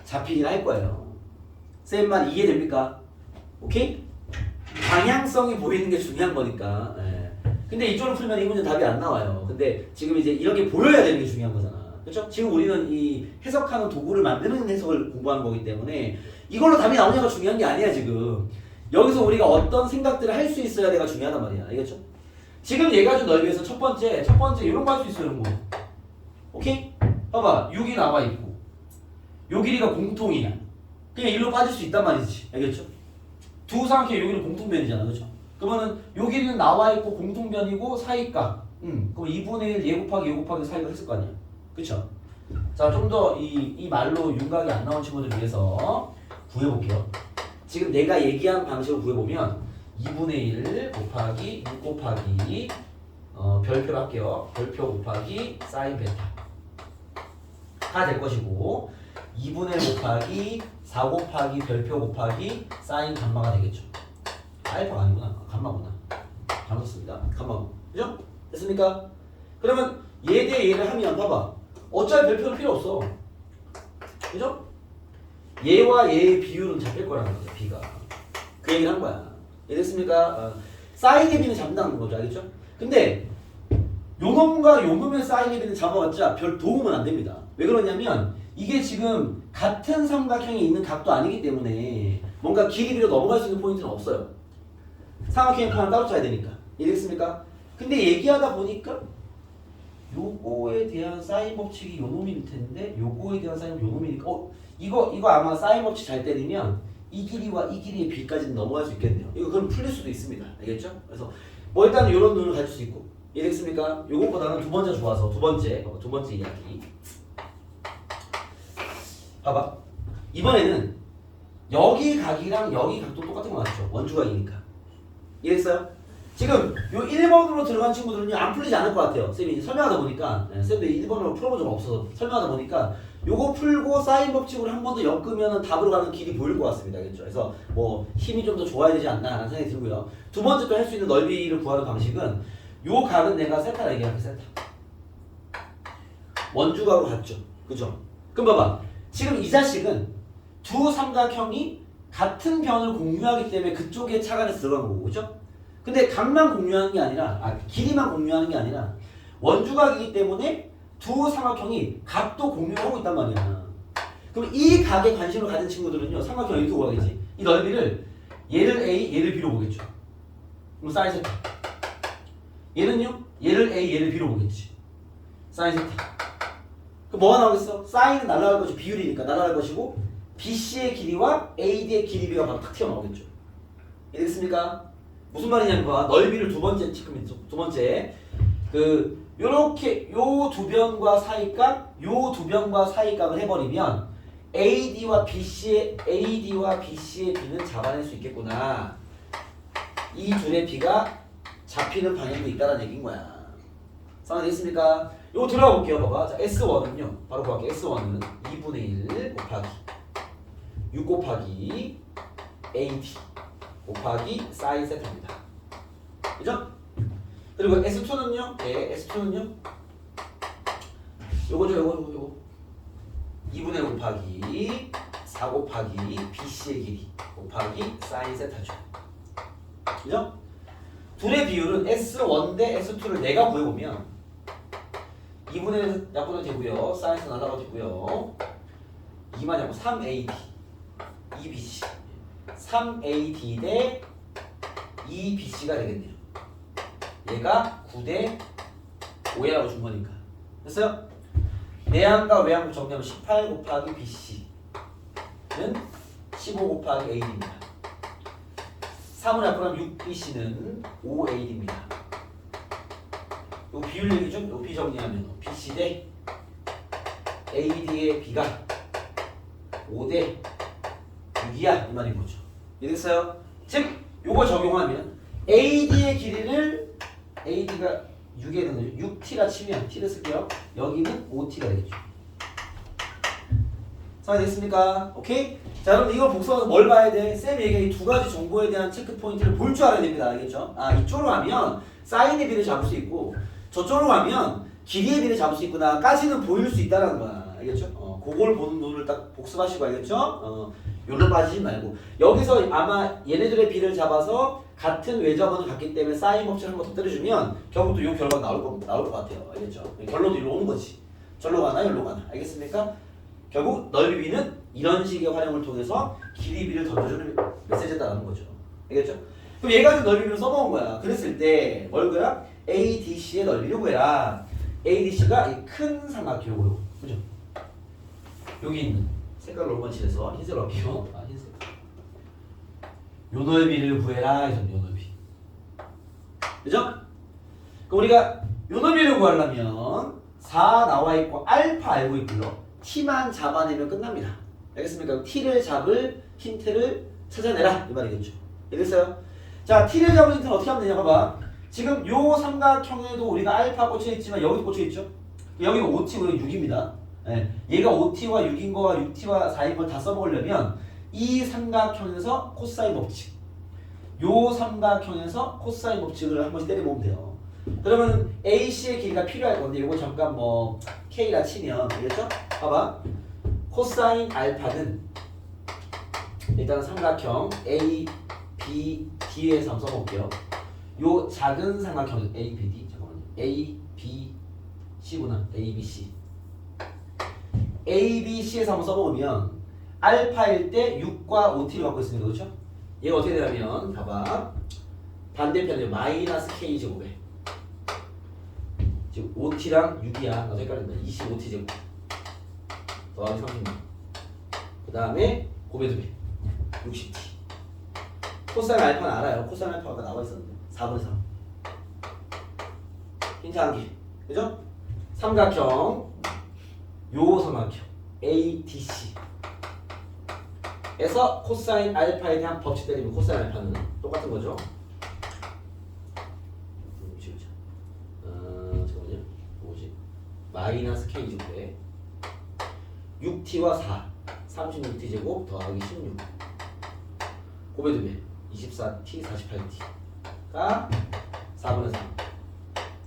잡히긴 할 거예요. 쌤 말 이해됩니까? 오케이? 방향성이 보이는 게 중요한 거니까. 예. 근데 이쪽으로 풀면 이 문제 답이 안 나와요. 근데 지금 이제 이런 게 보여야 되는 게 중요한 거잖아. 그렇죠? 지금 우리는 이 해석하는 도구를 만드는 해석을 공부하는 거기 때문에 이걸로 답이 나오냐가 중요한 게 아니야 지금. 여기서 우리가 어떤 생각들을 할 수 있어야 내가 중요하단 말이야. 알겠죠? 지금 얘가 준 넓이에서 첫 번째 이런 거 할 수 있어요. 이런 거. 오케이? 봐봐. 6이 나와 있고 요 길이가 공통이야. 그냥 일로 빠질 수 있단 말이지. 알겠죠? 두 삼각형의 여기는 공통변이잖아. 그렇죠? 그러면은 요 길이는 나와 있고 공통변이고 사이값. 그럼 2분의 1 얘 곱하기 얘 곱하기 사이가 했을 거 아니야. 그쵸? 자, 좀 더 이 말로 윤곽이 안 나온 친구들 위해서 구해볼게요. 지금 내가 얘기한 방식으로 구해보면 2분의 1 곱하기 6 곱하기 별표로 할게요. 별표 곱하기 사인 베타가 될 것이고 2분의 1 곱하기 4 곱하기 별표 곱하기 사인 감마가 되겠죠. 알파가 아니구나. 감마구나. 잘못 썼습니다. 감마고. 그죠? 됐습니까? 그러면 얘 대 얘를 하면 봐봐. 어차피 별표는 필요 없어. 그죠? 얘와 얘의 비율은 잡힐 거라는 거죠. B가. 그 얘기를 한 거야. 이해됐습니까? 사인의 B는 잡는다는 거죠. 알겠죠? 근데 요 놈과 요 놈의 사인의 B는 잡아봤자 별 도움은 안 됩니다. 왜 그러냐면 이게 지금 같은 삼각형이 있는 각도 아니기 때문에 뭔가 길이 비로 넘어갈 수 있는 포인트는 없어요. 삼각형의 판을 따로 짜야 되니까. 이해됐습니까? 근데 얘기하다 보니까 요거에 대한 사인 법칙이 요 놈일 텐데 요거에 대한 사인 법칙이 요 놈이니까 이거 아마 사인 법칙 잘 때리면 이 길이와 이 길이의 비까지는 넘어갈 수 있겠네요. 이거 그럼 풀릴 수도 있습니다. 알겠죠? 그래서 뭐 일단 요런 눈을 가질 수 있고 이해됐습니까? 요것보다는 두 번째 좋아서 두 번째 이야기 봐봐. 이번에는 여기 각이랑 여기 각도 똑같은 거 맞죠? 원주각이니까 이해했어요? 지금 요 1번으로 들어간 친구들은요 안 풀리지 않을 것 같아요. 쌤이 설명하다 보니까 쌤도 1번으로 풀어본 적 없어서 설명하다 보니까 요거 풀고 사인 법칙으로 한 번 더 엮으면 답으로 가는 길이 보일 것 같습니다. 알겠죠? 그래서 뭐 힘이 좀 더 좋아야 되지 않나 라는 생각이 들고요. 두 번째 또 할 수 있는 넓이를 구하는 방식은 요 각은 내가 세타라 얘기할게. 세타 원주각으로 갔죠. 그죠? 그럼 봐봐. 지금 이 자식은 두 삼각형이 같은 변을 공유하기 때문에 그쪽에 차간에서 들어간 거고 그죠? 근데 각만 공유하는 게 아니라 길이만 공유하는 게 아니라 원주각이기 때문에 두 삼각형이 각도 공유하고 있단 말이야. 그럼 이 각에 관심을 가진 친구들은요 삼각형 이렇게 구하겠지. 이 넓이를 얘를 A, 얘를 B로 보겠죠. 그럼 사인 세타. 얘는요 얘를 A, 얘를 B로 보겠지. 사인 세타. 그럼 뭐가 나오겠어? 사인은 날아갈 것이 비율이니까 날아갈 것이고 BC의 길이와 AD의 길이 비가 바로 탁 튀어나오겠죠. 이해됐습니까? 무슨 말이냐면 넓이를 두 번째 그 요렇게 요 두 변과 사이각 요 두 변과 사이각을 해버리면 AD와 BC의 B는 잡아낼 수 있겠구나. 이 둘의 B가 잡히는 방향도 있다는 얘기인 거야. 상황되겠습니까? 요거 들어가 볼게요. 봐봐. 자, S1은요. 바로 구할게요. S1은 2분의 1 곱하기 6 곱하기 AD 곱하기 사인 세타입니다. 그죠? 그리고 S2는요. 네, S2는요. 요거 2분의 1 곱하기 4 곱하기 BC의 길이 곱하기 사인 세타죠. 그죠? 둘의 비율은 S1 대 S2를 내가 구해보면 2분의 1 약분도 되고요. 사인스 날라가도 되고요. 2만 약분 3AD 2BC 3AD 대 2BC가 되겠네요. 얘가 9대 5라고 준 거니까. 됐어요? 내항과 외항을 정리하면 18 곱하기 BC는 15 곱하기 AD입니다. 3을 약분하면 6BC는 5AD입니다. 요 비율 얘기 좀, 요 B 정리하면 BC 대 AD의 B가 5대 6이야 이 말인 거죠. 이해됐어요? 즉 요거 적용하면 AD의 길이를 AD가 6에 되는 거죠. 6T라 치면 T를 쓸게요. 여기는 5T가 되겠죠. 상황이 됐습니까? 오케이? 자 여러분 이걸 복습하면서 뭘 봐야 돼? 쌤 얘기한 이 두 가지 정보에 대한 체크 포인트를 볼 줄 알아야 됩니다. 알겠죠? 아 이쪽으로 가면 사인의 비를 잡을 수 있고 저쪽으로 가면 길이의 비를 잡을 수 있구나 까지는 보일 수 있다는 거야. 알겠죠? 그걸 보는 눈을 딱 복습하시고 알겠죠? 요로 빠지지 말고 여기서 아마 얘네들의 비를 잡아서 같은 외접원을 갖기 때문에 사인 법칙을 한 번 더 때려주면 결국 또 이 결과가 나올 것 같아요. 알겠죠? 결론도 이리로 오는 거지. 절로 가나 여기로 가나. 알겠습니까? 결국 넓이 비는 이런 식의 활용을 통해서 길이 비를 던져주는 메시지다라는 거죠. 알겠죠? 그럼 얘가 지금 넓이 비를 써먹은 거야. 그랬을 때 뭘 구해라? ADC의 넓이를 구해라. ADC가 이 큰 삼각형으로 그죠? 여기 있는 색깔을 얼마 칠해서 흰색으로 할게요. 흰색. 요 넓이를 구해라. 해서 요 넓이. 그죠? 그럼 우리가 요 넓이를 구하려면 4 나와 있고 알파 알고 있고요. t만 잡아내면 끝납니다. 알겠습니까? t를 잡을 힌트를 찾아내라 이 말이겠죠. 알겠어요? 자, t를 잡을 힌트는 어떻게 하면 되냐 봐봐. 지금 요 삼각형에도 우리가 알파 꽂혀 있지만 여기도 꽂혀 있죠. 여기는 5t, 여기 6입니다. 예, 얘가 5t와 6인 거와 6t와 4인 걸 다 써먹으려면 이 삼각형에서 코사인 법칙, 요 삼각형에서 코사인 법칙을 한 번씩 때려보면 돼요. 그러면 AC의 길이가 필요할 건데 이거 잠깐 뭐 K라 치면 알겠죠? 봐봐. 코사인 알파는 일단 삼각형 A, B, D에서 한번 써볼게요. 요 작은 삼각형 A, B, D 잠깐만요. A, B, C구나. A, B, C. A, B, C에서 한번 써보면 알파일 때 6과 5t를 갖고 있습니다. 그렇죠? 얘가 어떻게 되냐면 봐봐. 반대편에 마이너스 K 제곱에 지금 5t랑 6이야. 나도 헷갈린다. 25t 제곱 더하기 36. 그 다음에 곱해 2배 60t. 코사인 알파는 알아요. 코사인 알파가 아까 나와 있었는데 4분의 3. 힌트 한 개. 그죠? 삼각형 요 삼각형 ADC 에서 코사인 알파에 대한 법칙 때리면 코사인 알파는 똑같은 거죠. 잠깐만요. 뭐지? 마이너스 K 제곱에 6t와 4 36t 제곱 더하기 16 곱해 2배 24t 48t가 4분의 3.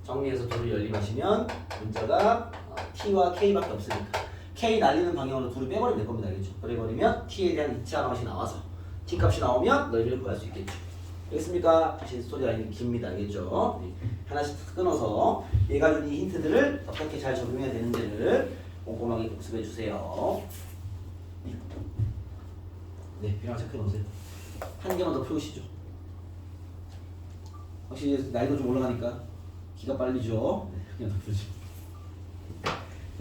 정리해서 둘을 연립하시면 문자가 t와 k밖에 없으니까 k 날리는 방향으로 둘을 빼버리면 될 겁니다. 알겠죠? 그래버리면 t에 대한 이차 값이 나와서 t 값이 나오면 넓이를 구할 수 있겠죠. 알겠습니까? 다시 스토리 라인이 깁니다. 알겠죠? 네. 하나씩 끊어서 얘가 준 이 힌트들을 어떻게 잘 적용해야 되는지를 꼼꼼하게 복습해 주세요. 네, B랑 체크해 놓으세요. 한 개만 더 펴시죠. 확실히 나이도 좀 올라가니까 기가 빨리죠. 네, 그냥 더 펴죠.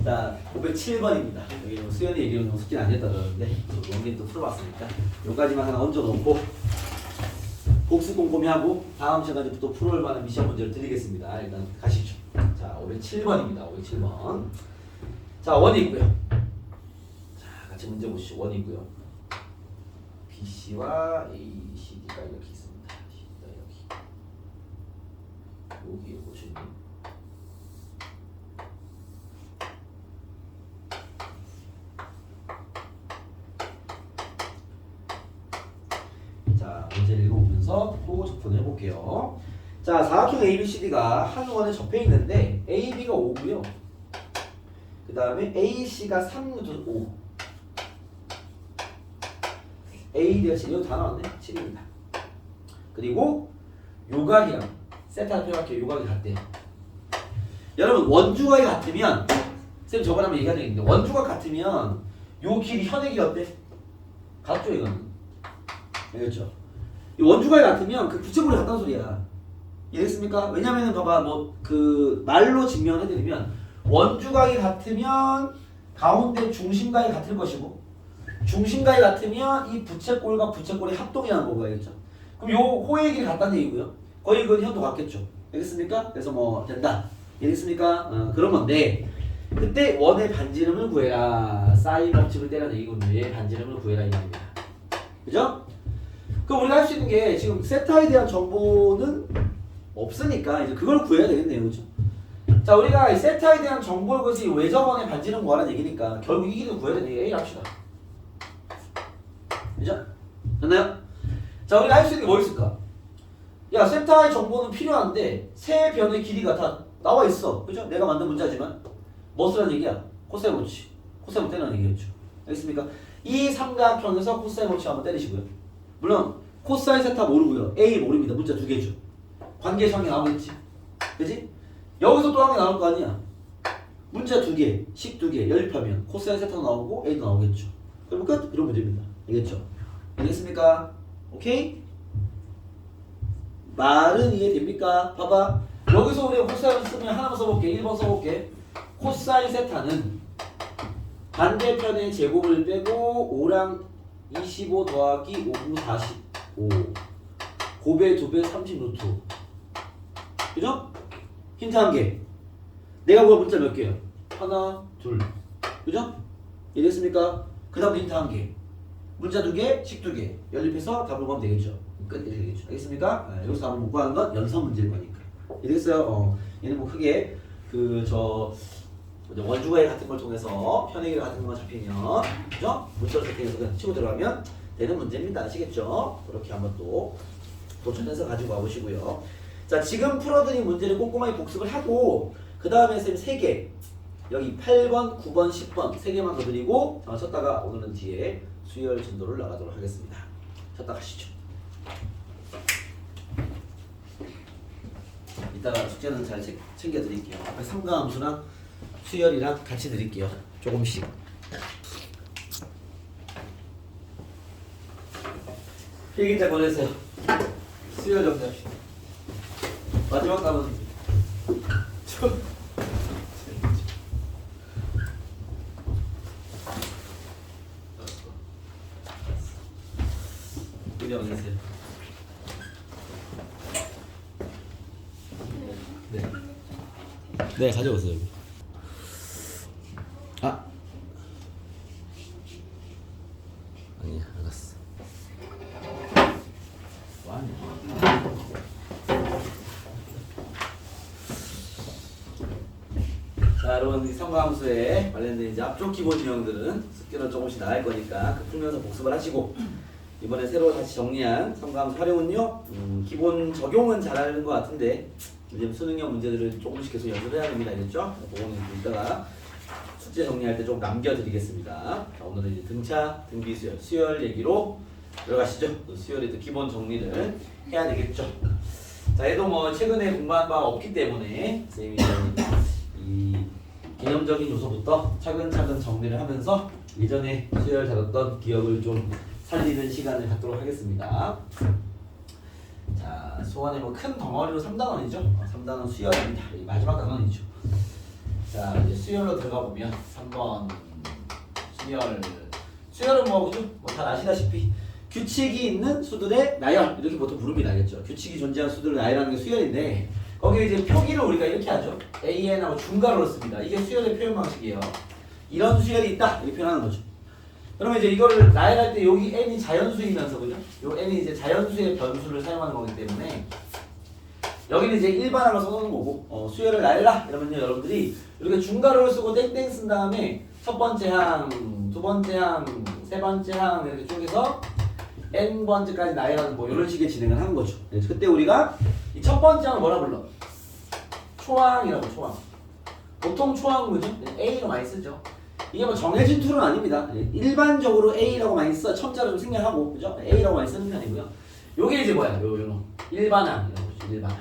자, 507번입니다. 여기 뭐 수연이 얘기는 숙제는 안 했다 그러는데 또 원긴 또 풀어봤으니까 여기까지만 하나 얹어놓고 복습 꼼꼼히 하고 다음 시간에 또 풀어올 만한 미션 문제를 드리겠습니다. 일단 가시죠. 자, 507번입니다. 507번. 자, 원이 있고요. 자, 같이 문제 보시죠. 원이 있고요. BC와 ACD가 이렇게 있습니다. 여기 보시면 자, 문제를 읽어보면서 또 접근을 해볼게요. 자, 사각형 ABCD가 한 원에 접해 있는데 AB가 5고요. 그 다음에 AC가 3루트 5. AD가 7. 이거 다 나왔네. 7입니다. 그리고 요각이랑 세타를 표현할게요. 요각이 같대요. 여러분 원주각이 같으면 쌤 저번에 한번 얘기한 적 있는데 원주각 같으면 요 길이 현의 길이 어때? 같죠 이거는. 알겠죠? 이 원주각이 같으면 그 부채꼴이 같다는 소리야. 이해했습니까? 왜냐면은 봐봐 뭐 그 말로 증명을 해드리면 원주각이 같으면 가운데 중심각이 같을 것이고 중심각이 같으면 이 부채꼴과 부채꼴이 합동이라는 거고 알겠죠? 그럼 요 호의 길이 같다는 얘기고요. 거의 그 현도 같겠죠. 알겠습니까? 그래서 뭐 된다. 알겠습니까? 그런 건데 그때 원의 반지름을 구해라. 사인 법칙을 때라는 얘기거든요. 얘의 반지름을 구해라 이 말입니다. 그죠? 그럼 우리가 할 수 있는 게 지금 세타에 대한 정보는 없으니까 이제 그걸 구해야 되겠네요. 그죠? 자, 우리가 이 세타에 대한 정보를 구해서 이 외접원의 반지름 구하라는 얘기니까 결국 이 길을 구해야 되는 게 A 합시다. 그죠? 됐나요? 자, 우리가 할 수 있는 게 뭐 있을까? 야, 세타의 정보는 필요한데 세 변의 길이가 다 나와 있어. 그죠? 내가 만든 문제지만 뭐 쓰라는 얘기야? 코사인 법칙. 코사인 법칙 때리라는 얘기였죠. 알겠습니까? 이 삼각형에서 코사인 법칙 한번 때리시고요. 물론 코사인 세타 모르고요. A 모릅니다. 문자 두 개죠. 관계에서 한 개 나오겠지. 그지? 여기서 또 한 개 나올 거 아니야. 문자 두 개, 식 두 개 연립하면 코사인 세타도 나오고 A도 나오겠죠. 그럼 끝? 이런 문제입니다. 알겠죠? 알겠습니까? 오케이? 말은 이해됩니까? 봐봐. 여기서 우리가 코사인 쓰면 하나만 써볼게. 1번 써볼게. 코사인 세타는 반대편의 제곱을 빼고 5랑 25 더하기 5분 45 곱의 2배 30 루트. 그죠? 힌트 한 개. 내가 구한 문자 몇 개야? 하나, 둘. 그죠? 이해됐습니까? 그 다음 힌트 한 개. 문자 두 개, 식 두 개. 연립해서 답을 구하면 되겠죠? 끝 이렇게 되겠죠? 알겠습니까? 여기서 답을 못 구하는 건 연선 문제일 거니까. 이해됐어요? 얘는 뭐 크게 원주각 같은 걸 통해서 현의 같은 것만 잡히면 그죠? 문자로 세팅해서 그냥 치고 들어가면 되는 문제입니다. 아시겠죠? 그렇게 한번 또 도전해서 가지고 와보시고요. 자, 지금 풀어드린 문제를 꼼꼼하게 복습을 하고 그 다음에 선생님 3개 여기 8번, 9번, 10번 3개만 더 드리고 쳤다가 오늘은 뒤에 수열 진도를 나가도록 하겠습니다. 쳤다 가시죠. 이따가 숙제는 잘 챙겨드릴게요. 앞에 삼가함수랑 수열이랑 같이 드릴게요. 조금씩. 필기자 보내세요. 수열 정리합시다. 마지막 답은 우리 보내세요. 네. 네, 가져오세요. 여기. 아. 아니야, 알았어. 자, 여러분 이 삼가함수에 관련된 이제 앞쪽 기본 유형들은 숙제는 조금씩 나갈 거니까 그 풀면서 복습을 하시고 이번에 새로 다시 정리한 삼가함수 활용은요 기본 적용은 잘하는 것 같은데 요즘 수능형 문제들을 조금씩 계속 연습해야 됩니다. 알겠죠? 그거는 이따가 숙제 정리할 때 좀 남겨드리겠습니다. 자, 오늘은 이제 등차, 등비수열, 수열 얘기로 들어가시죠. 수열의 또 기본 정리를 해야 되겠죠. 자, 얘도 뭐 최근에 공부한 바가 없기 때문에 선생님이 이 개념적인 요소부터 차근차근 정리를 하면서 예전에 수열 다뤘던 기억을 좀 살리는 시간을 갖도록 하겠습니다. 자, 수원의 뭐 큰 덩어리로 3단원이죠. 3단원 수열입니다. 이 마지막 단원이죠. 자, 이제 수열로 들어가 보면 3번 수열은 뭐 그죠? 뭐 다 아시다시피 규칙이 있는 수들의 나열 이렇게 보통 부릅니다. 알겠죠? 규칙이 존재하는 수들을 나열하는 게 수열인데 거기에 이제 표기를 우리가 이렇게 하죠. AN하고 중괄호를 씁니다. 이게 수열의 표현 방식이에요. 이런 수열이 있다 이렇게 표현하는 거죠. 그러면 이제 이거를 나열할 때 여기 n이 자연수이면서 그죠? 요 n이 이제 자연수의 변수를 사용하는 거기 때문에 여기는 이제 일반항을 써놓는 거고 수열을 나열라 이러면요 여러분들이 이렇게 중괄호를 쓰고 땡땡 쓴 다음에 첫 번째 항, 두 번째 항, 세 번째 항 이렇게 쪼개서 n 번째까지 나열하는 뭐 이런 식의 진행을 하는 거죠. 그때 우리가 이 첫 번째 항을 뭐라 불러? 초항이라고 초항. 보통 초항은 뭐죠? A로 많이 쓰죠. 이게 뭐 정해진 툴은 아닙니다. 일반적으로 A라고 많이 써. 첨자로 좀 생략하고 그죠? A라고 많이 쓰는 편이고요. 요게 이제 뭐야? 요런 일반항이라고 보죠. 일반항.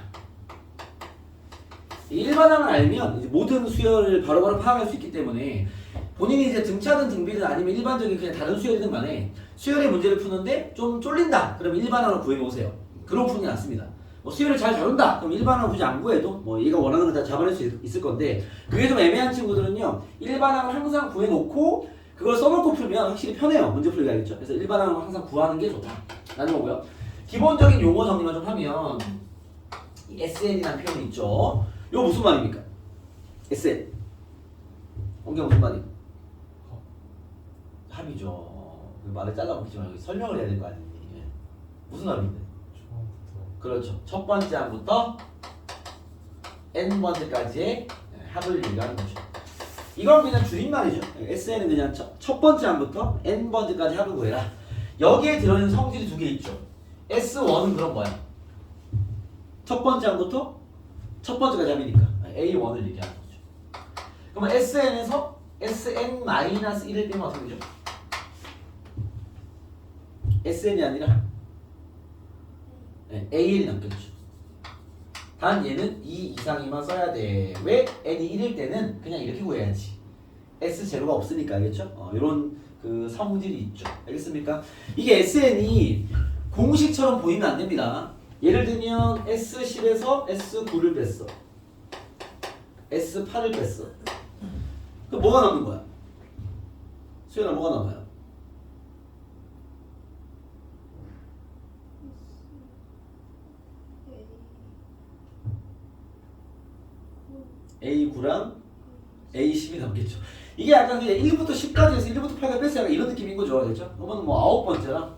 이 일반항을 알면 이제 모든 수열을 바로바로 파악할 수 있기 때문에 본인이 이제 등차든 등비든 아니면 일반적인 그냥 다른 수열이든 간에 수열의 문제를 푸는데 좀 쫄린다. 그러면 일반항을 구해놓으세요. 그런 푸는 게 낫습니다. 뭐 수열을 잘 다룬다. 그럼 일반항을 굳이 안 구해도 뭐 얘가 원하는 걸 다 잡아낼 수 있을 건데 그게 좀 애매한 친구들은요. 일반항을 항상 구해놓고 그걸 써놓고 풀면 확실히 편해요. 문제 풀기가 알겠죠? 그래서 일반항을 항상 구하는 게 좋다. 라는 거고요. 기본적인 용어 정리만 좀 하면 이 SN이라는 표현이 있죠. 이거 무슨 말입니까? SN. 이게 무슨 말이에요? 합이죠. 말을 잘라먹지 말고 설명을 해야 될 거 아니니. 무슨 합인데? 그렇죠. 첫 번째 항부터 n 번째까지의 합을 얘기하는 거죠. 이건 그냥 줄임말이죠. SN은 그냥 첫 번째 항부터 n 번째까지 합을 구해라. 여기에 들어있는 성질이 두 개 있죠. S1은 그럼 뭐야? 첫 번째 항부터 첫 번째까지 합이니까 A1을 얘기하는 거죠. 그러면 SN에서 SN-1을 빼면 어떻게 되죠? SN이 아니라 AN이 남겠죠. 단 얘는 2 이상이만 써야 돼. 왜? n이 1일 때는 그냥 이렇게 구해야지. S0가 없으니까 알겠죠? 이런 그 성질이 있죠. 알겠습니까? 이게 SN이 공식처럼 보이면 안 됩니다. 예를 들면 S10에서 S9를 뺐어. S8을 뺐어. 그 뭐가 남는 거야? 수연아 뭐가 남아요? A9랑 A10이 남겠죠. 이게 약간 그냥 1부터 10까지 해서 1부터 8까지 뺐어요. 약간 이런 느낌인 거죠. 그렇죠? 그러면 뭐 9번째랑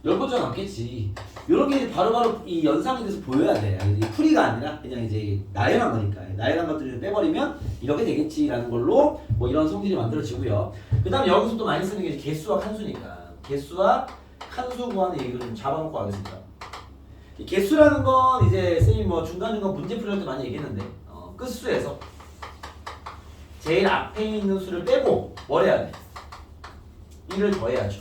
10번째가 남겠지. 이런 게 바로바로 이 연상이 돼서 보여야 돼. 풀이가 아니라 그냥 이제 나열한 거니까. 나열한 것들을 빼버리면 이렇게 되겠지라는 걸로 뭐 이런 성질이 만들어지고요. 그 다음에 여기서 또 많이 쓰는 게 개수와 칸수니까. 개수와 칸수 구하는 얘기를 좀 잡아놓고 하겠습니다. 개수라는 건 이제 쌤이 뭐 중간중간 문제 풀릴 때 많이 얘기했는데 끝수에서 제일 앞에 있는 수를 빼고 뭘 해야 돼? 1을 더해야죠.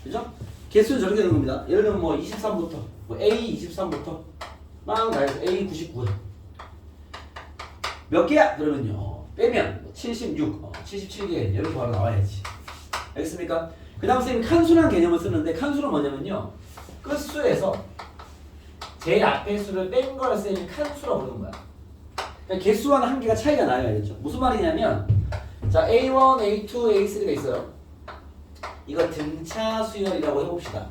그죠? 개수는 저렇게 되는 겁니다. 예를 들면 뭐 23부터 뭐 A23부터 막 나해서 A99 몇 개야? 그러면요 빼면 76, 77개 이렇게 바로 나와야지. 알겠습니까? 그 다음 선생님이 칸수라는 개념을 쓰는데 칸수는 뭐냐면요 끝수에서 제일 앞에 수를 뺀 거를 쌤이 칸수라고 부르는 거야. 그러니까 개수와는 한계가 차이가 나요. 알겠죠? 무슨 말이냐면 자 A1, A2, A3가 있어요. 이거 등차 수열이라고 해봅시다.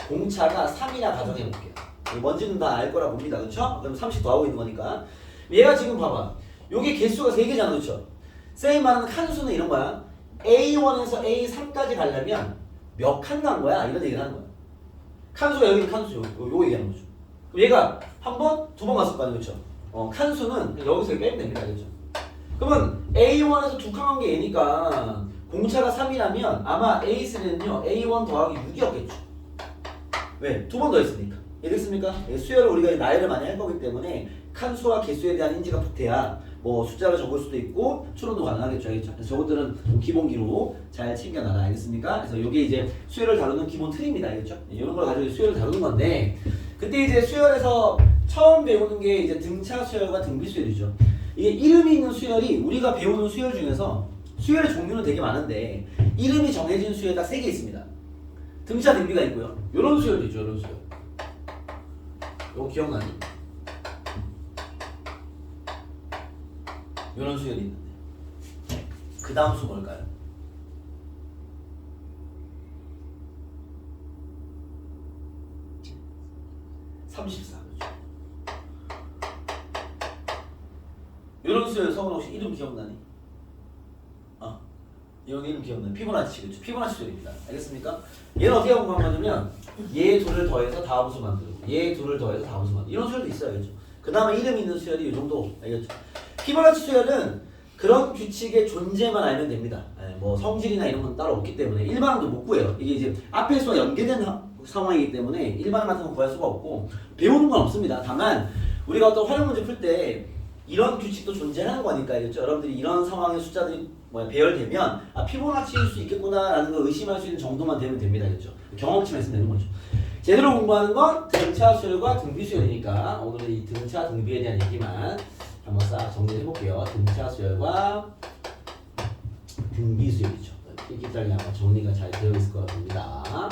공차가 3이라 가정해볼게요. 뭔지는 다 알 거라 봅니다. 그렇죠? 그럼 30 더하고 있는 거니까 얘가 지금 봐봐. 요게 개수가 3개잖아. 그렇죠? 쌤이 말하는 칸수는 이런 거야. A1에서 A3까지 가려면 몇 칸 간 거야? 이런 얘기를 하는 거야. 칸수가 여기 칸수죠. 요거 얘기하는 거죠. 그럼 얘가 한 번, 두 번 갔을 거 아니에요. 그렇죠? 칸수는 여기서 빼면 됩니다. 알겠죠? 그러면 A1에서 두 칸 간 게 A니까 공차가 3이라면 아마 A3는요 A1 더하기 6이었겠죠. 왜? 두 번 더 했으니까. 이해됐습니까? 수열을 우리가 나열을 많이 할 거기 때문에 칸수와 개수에 대한 인지가 붙어야 뭐 숫자를 적을 수도 있고 추론도 가능하겠죠. 알겠죠? 그래서 저것들은 좀 기본기로 잘 챙겨놔라. 알겠습니까? 그래서 이게 이제 수열을 다루는 기본 틀입니다. 알겠죠? 이런 걸 가지고 수열을 다루는 건데 그때 이제 수열에서 처음 배우는 게 이제 등차 수열과 등비 수열이죠. 이게 이름이 있는 수열이 우리가 배우는 수열 중에서 수열의 종류는 되게 많은데 이름이 정해진 수열이 딱 3개 있습니다. 등차 등비가 있고요. 요런 수열도 있죠. 요런 수열. 요거 기억나니? 요런 수열이 있는데 그 다음 수 뭘까요? (34) 그렇죠. 요런 수열 성은 혹시 이름 기억나니? 이런 이름 기억나요? 피보나치, 그렇죠? 피보나치 수열입니다. 알겠습니까? 얘는 어떻게 공부하냐면 얘 둘을 더해서 다함수 만들고 얘 둘을 더해서 다함수 만들고 이런 수열도 있어요. 알겠죠? 그 다음에 이름 있는 수열이 이 정도. 알겠죠? 피보나치 수열은 그런 규칙의 존재만 알면 됩니다. 뭐 성질이나 이런 건 따로 없기 때문에 일반항도 못 구해요. 이게 이제 앞에 수와 연계된 상황이기 때문에 일반항 같은 건 구할 수가 없고 배우는 건 없습니다. 다만 우리가 어떤 활용 문제 풀 때 이런 규칙도 존재하는 거니까 알겠죠? 여러분들이 이런 상황의 숫자들이 배열되면 피보나치일 수 있겠구나라는 걸 의심할 수 있는 정도만 되면 됩니다. 알겠죠? 경험치만 있으면 되는 거죠. 제대로 공부하는 건 등차 수열과 등비 수열이니까 오늘은 이 등차 등비에 대한 얘기만 한번 싹 정리해 볼게요. 등차 수열과 등비 수열이죠. 필기장에 아마 정리가 잘 되어 있을 거라 봅니다.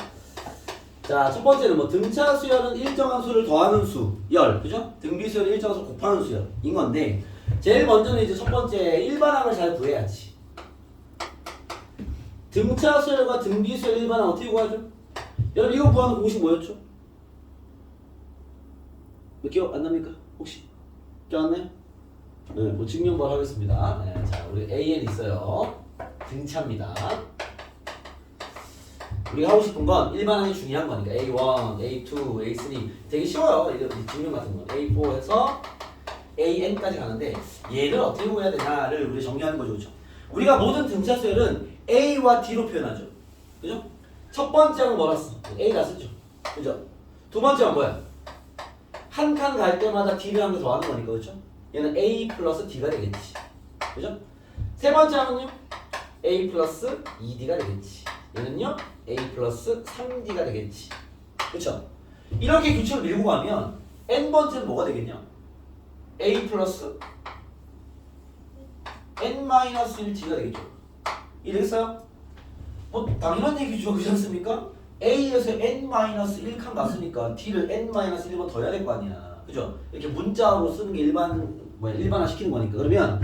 자, 첫 번째는 뭐 등차 수열은 일정한 수를 더하는 수, 열, 그죠? 등비 수열은 일정한 수를 곱하는 수열인 건데 제일 먼저는 이제 첫 번째 일반항을 잘 구해야지. 등차 수열과 등비 수열 일반항 어떻게 구하죠? 여러분 이거 구하는 공식 뭐였죠? 기억 안 납니까? 혹시? 기억 안 나요? 네, 뭐 증명을 하겠습니다. 네, 자, 우리 AN 있어요. 등차입니다. 우리가 하고 싶은 건 일반항이 중요한 거니까 A1, A2, A3 되게 쉬워요. 이런 증명 같은 거. A4에서 AN까지 가는데 얘를 어떻게 구해야 되냐를 우리 정리하는 거죠. 그렇죠? 우리가 모든 등차 수열은 A와 D로 표현하죠. 그죠? 첫 번째는 뭐라 써? A가 쓰죠. 그죠? 두 번째는 뭐야? 한 칸 갈 때마다 D를 한 개 더하는 거니까. 그죠? 얘는 A 플러스 D가 되겠지. 그죠? 세 번째 하면요? A 플러스 2D가 되겠지. 얘는요? A 플러스 3D가 되겠지. 그쵸? 이렇게 규칙을 밀고 가면 N번째는 뭐가 되겠냐? A 플러스 N-1D가 되겠죠. 이해됐어요? 뭐 당연한 얘기죠. 그렇지 않습니까? A에서 N-1칸 갔으니까 D를 N-1번 더 해야 될 거 아니야. 그죠? 이렇게 문자로 쓰는 게 일반화 시키는 거니까. 그러면